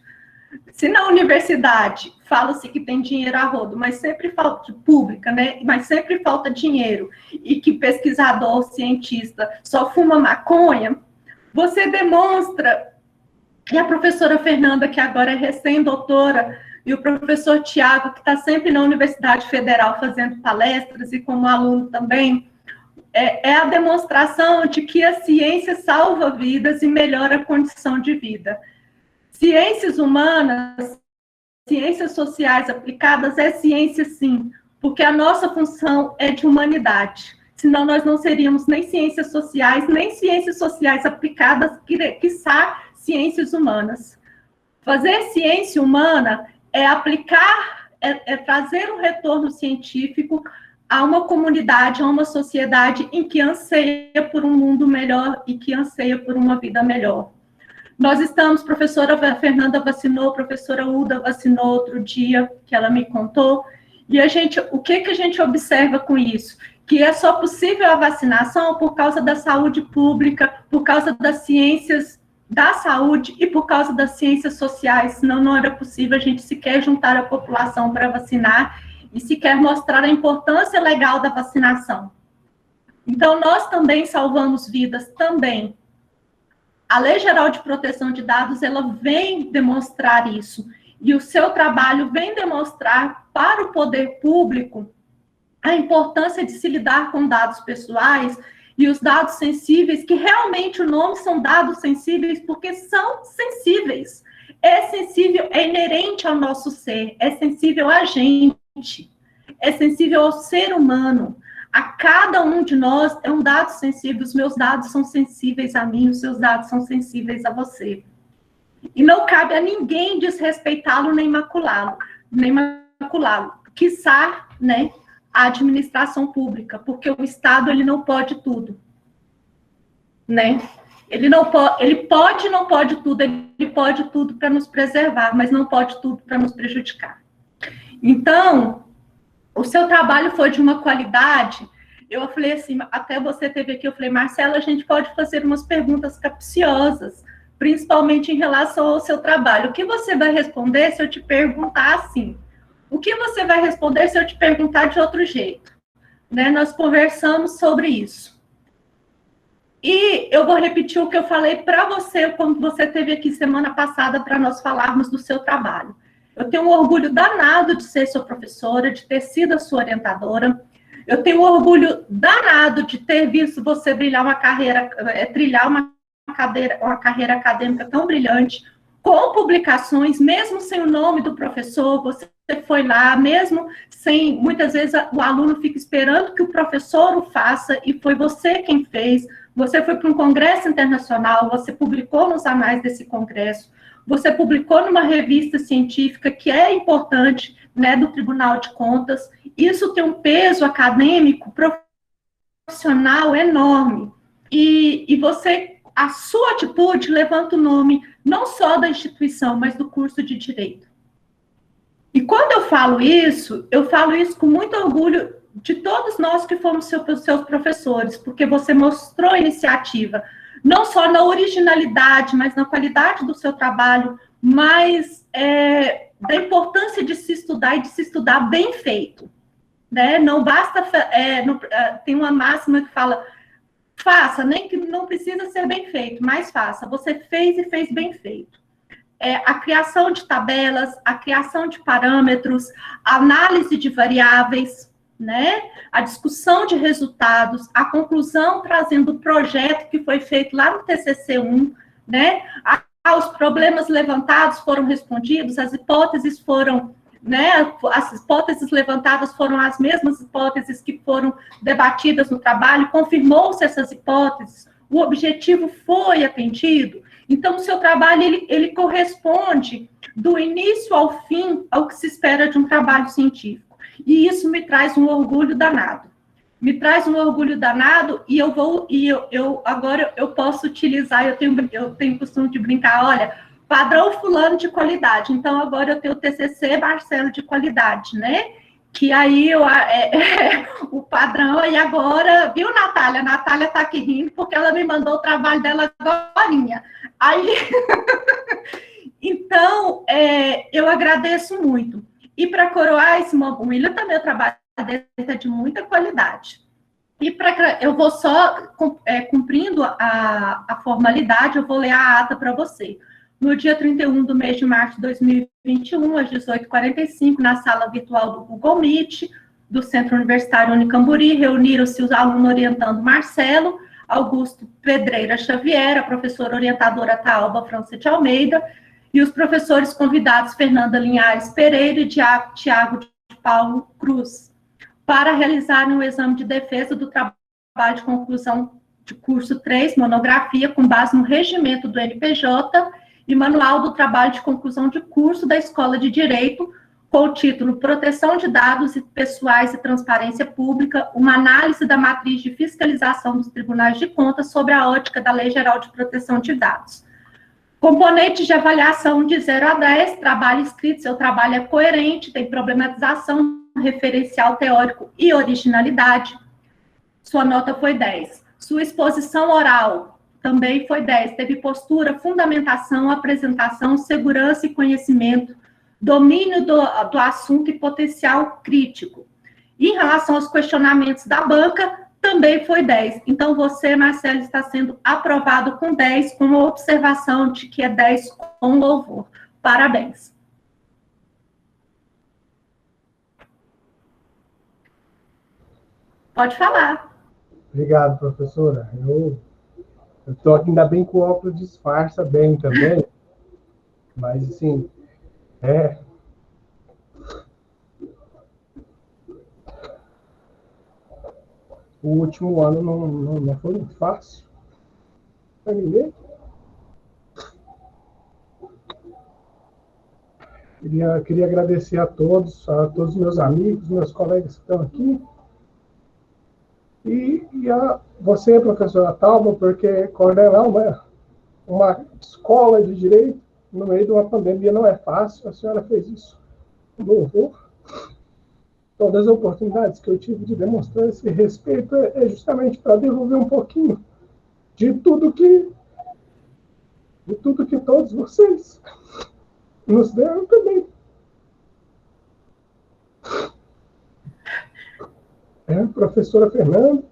Se na universidade fala-se que tem dinheiro a rodo, mas sempre falta pública, né? Mas sempre falta dinheiro, e que pesquisador, cientista só fuma maconha, você demonstra, e a professora Fernanda, que agora é recém-doutora, e o professor Tiago, que está sempre na Universidade Federal fazendo palestras, e como aluno também, é a demonstração de que a ciência salva vidas e melhora a condição de vida. Ciências humanas, ciências sociais aplicadas é ciência sim, porque a nossa função é de humanidade. Senão nós não seríamos nem ciências sociais aplicadas, quiçá ciências humanas. Fazer ciência humana é aplicar, é trazer um retorno científico a uma comunidade, a uma sociedade em que anseia por um mundo melhor e que anseia por uma vida melhor. Nós estamos, professora Fernanda vacinou, professora Uda vacinou outro dia, que ela me contou, e o que a gente observa com isso? Que é só possível a vacinação por causa da saúde pública, por causa das ciências da saúde e por causa das ciências sociais, senão não era possível a gente sequer juntar a população para vacinar e sequer mostrar a importância legal da vacinação. Então, nós também salvamos vidas, também. A Lei Geral de Proteção de Dados, ela vem demonstrar isso, e o seu trabalho vem demonstrar para o poder público a importância de se lidar com dados pessoais e os dados sensíveis, que realmente o nome são dados sensíveis porque são sensíveis. É sensível, é inerente ao nosso ser, é sensível a gente, é sensível ao ser humano. A cada um de nós é um dado sensível, os meus dados são sensíveis a mim, os seus dados são sensíveis a você. E não cabe a ninguém desrespeitá-lo nem maculá-lo, quiçá, né, a administração pública, porque o Estado, ele não pode tudo, né? Ele pode não pode tudo, ele pode tudo para nos preservar, mas não pode tudo para nos prejudicar. Então, o seu trabalho foi de uma qualidade. Eu falei assim, até você teve aqui, eu falei, Marcela, a gente pode fazer umas perguntas capciosas, principalmente em relação ao seu trabalho. O que você vai responder se eu te perguntar assim? O que você vai responder se eu te perguntar de outro jeito? Né? Nós conversamos sobre isso. E eu vou repetir o que eu falei para você quando você esteve aqui semana passada para nós falarmos do seu trabalho. Eu tenho um orgulho danado de ser sua professora, de ter sido a sua orientadora, Eu tenho um orgulho danado de ter visto você trilhar uma carreira acadêmica tão brilhante, com publicações, mesmo sem o nome do professor, você foi lá, mesmo sem, muitas vezes o aluno fica esperando que o professor o faça, e foi você quem fez. Você foi para um congresso internacional, você publicou nos anais desse congresso, você publicou numa revista científica que é importante, né, do Tribunal de Contas. Isso tem um peso acadêmico, profissional enorme. E você, a sua atitude levanta o nome não só da instituição, mas do curso de Direito. E quando eu falo isso com muito orgulho de todos nós que fomos seus professores, porque você mostrou iniciativa, não só na originalidade, mas na qualidade do seu trabalho, mas da importância de se estudar e de se estudar bem feito. Né? Não basta, tem uma máxima que fala, faça, nem que não precisa ser bem feito, mas faça. Você fez e fez bem feito. A criação de tabelas, a criação de parâmetros, a análise de variáveis, né? A discussão de resultados, a conclusão trazendo o projeto que foi feito lá no TCC1, né? Os problemas levantados foram respondidos, as hipóteses foram, né? As hipóteses levantadas foram as mesmas hipóteses que foram debatidas no trabalho, confirmou-se essas hipóteses, o objetivo foi atendido. Então, o seu trabalho, ele corresponde do início ao fim ao que se espera de um trabalho científico. E isso me traz um orgulho danado. Me traz um orgulho danado, e agora eu posso utilizar, eu tenho costume de brincar, olha, padrão fulano de qualidade. Então, agora eu tenho o TCC Marcelo de qualidade, né? Que aí o padrão, e agora, viu, Natália? A Natália está aqui rindo porque ela me mandou o trabalho dela agorinha. Aí, então, eu agradeço muito. E para coroar esse William, também o trabalho dele é de muita qualidade. E eu vou só, cumprindo a formalidade, eu vou ler a ata para você. No dia 31 do mês de março de 2021, às 18h45, na sala virtual do Google Meet, do Centro Universitário Unicamburi, reuniram-se os alunos orientando Marcelo, Augusto Pedreira Xavier, a professora orientadora Taoba França de Almeida, e os professores convidados Fernanda Linhares Pereira e Tiago de Paulo Cruz, para realizarem o exame de defesa do trabalho de conclusão de curso 3, monografia, com base no regimento do NPJ e manual do trabalho de conclusão de curso da Escola de Direito, com o título Proteção de Dados Pessoais e Transparência Pública, uma análise da matriz de fiscalização dos tribunais de contas sobre a ótica da Lei Geral de Proteção de Dados. Componentes de avaliação de 0 a 10, trabalho escrito, seu trabalho é coerente, tem problematização, referencial teórico e originalidade. Sua nota foi 10. Sua exposição oral também foi 10. Teve postura, fundamentação, apresentação, segurança e conhecimento, domínio do assunto e potencial crítico. E em relação aos questionamentos da banca, também foi 10. Então, você, Marcelo, está sendo aprovado com 10, com uma observação de que é 10 com louvor. Parabéns. Pode falar. Obrigado, professora. Eu estou aqui, ainda bem que o óculos disfarça bem também, mas, assim, o último ano não foi muito fácil para ninguém. Queria agradecer a todos os meus amigos, meus colegas que estão aqui, e a você, professora Tauba, porque coordenar uma escola de direito no meio de uma pandemia não é fácil. A senhora fez isso com louvor. Todas as oportunidades que eu tive de demonstrar esse respeito é justamente para devolver um pouquinho de tudo que todos vocês nos deram também. Professora Fernanda,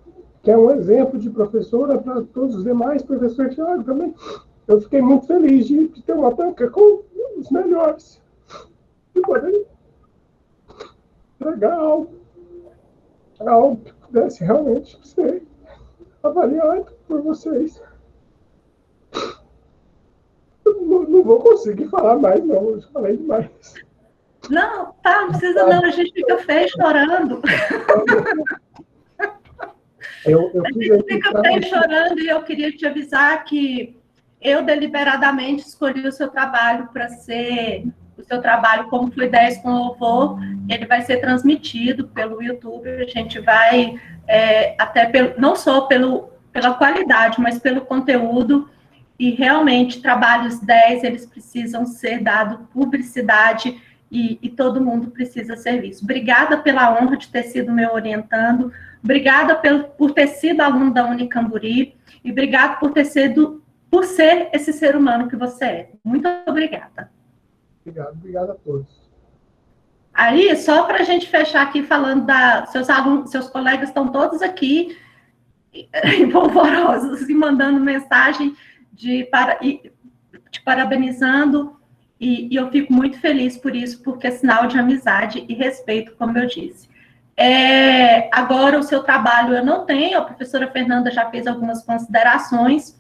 que é um exemplo de professora para todos os demais professores que também. Eu fiquei muito feliz de ter uma banca com os melhores e poder entregar algo algo que pudesse realmente ser avaliado por vocês. Não vou conseguir falar mais, não. Eu já falei demais. Não, tá, não precisa não, a gente fica feio chorando. A gente fica feio chorando e eu queria te avisar que eu deliberadamente escolhi o seu trabalho para ser o seu trabalho como foi 10 com louvor. Ele vai ser transmitido pelo YouTube, a gente vai até não só pela qualidade, mas pelo conteúdo. E realmente trabalhos 10 eles precisam ser dado publicidade e todo mundo precisa ser visto. Obrigada pela honra de ter sido meu orientando, obrigada por ter sido aluno da Unicamburi e obrigada por ser esse ser humano que você é. Muito obrigada. Obrigado a todos. Aí, só para a gente fechar aqui falando seus colegas estão todos aqui polvorosos e mandando mensagem te parabenizando, e eu fico muito feliz por isso, porque é sinal de amizade e respeito, como eu disse. Agora, o seu trabalho eu não tenho, a professora Fernanda já fez algumas considerações.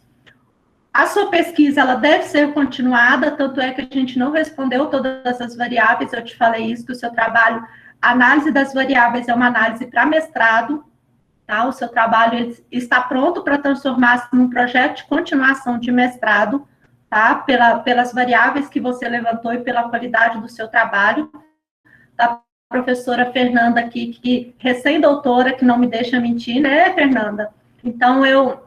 A sua pesquisa, ela deve ser continuada, tanto é que a gente não respondeu todas as variáveis, eu te falei isso, que o seu trabalho, a análise das variáveis é uma análise para mestrado, tá? O seu trabalho está pronto para transformar-se num projeto de continuação de mestrado, tá? Pelas variáveis que você levantou e pela qualidade do seu trabalho. Da professora Fernanda aqui, que recém-doutora, que não me deixa mentir, né, Fernanda? Então, eu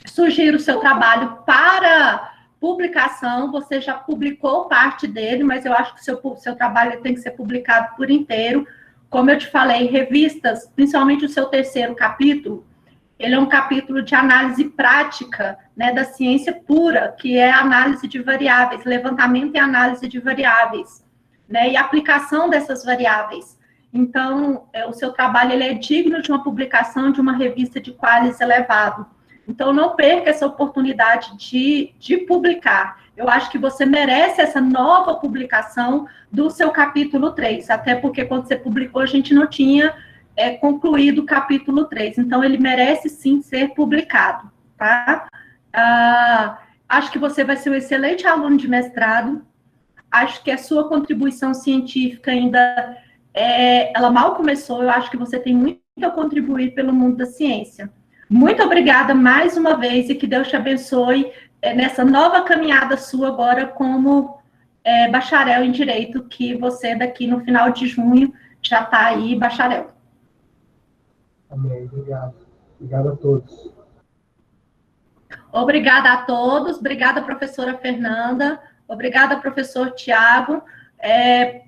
sugiro o seu trabalho para publicação. Você já publicou parte dele, mas eu acho que o seu trabalho tem que ser publicado por inteiro. Como eu te falei, revistas, principalmente o seu terceiro capítulo, ele é um capítulo de análise prática, né, da ciência pura, que é a análise de variáveis, levantamento e análise de variáveis, né, e aplicação dessas variáveis. Então, o seu trabalho ele é digno de uma publicação de uma revista de qualidade elevado. Então, não perca essa oportunidade de publicar. Eu acho que você merece essa nova publicação do seu capítulo 3, até porque quando você publicou, a gente não tinha concluído o capítulo 3. Então, ele merece, sim, ser publicado, tá? Acho que você vai ser um excelente aluno de mestrado. Acho que a sua contribuição científica ainda, ela mal começou. Eu acho que você tem muito a contribuir pelo mundo da ciência. Muito obrigada mais uma vez e que Deus te abençoe nessa nova caminhada sua agora como bacharel em Direito, que você daqui no final de junho já está aí bacharel. Amém, obrigado. Obrigado a todos. Obrigada a todos, obrigada professora Fernanda, obrigada professor Tiago,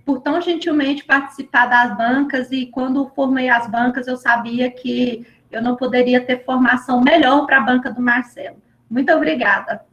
por tão gentilmente participar das bancas, e quando formei as bancas eu sabia que eu não poderia ter formação melhor para a banca do Marcelo. Muito obrigada.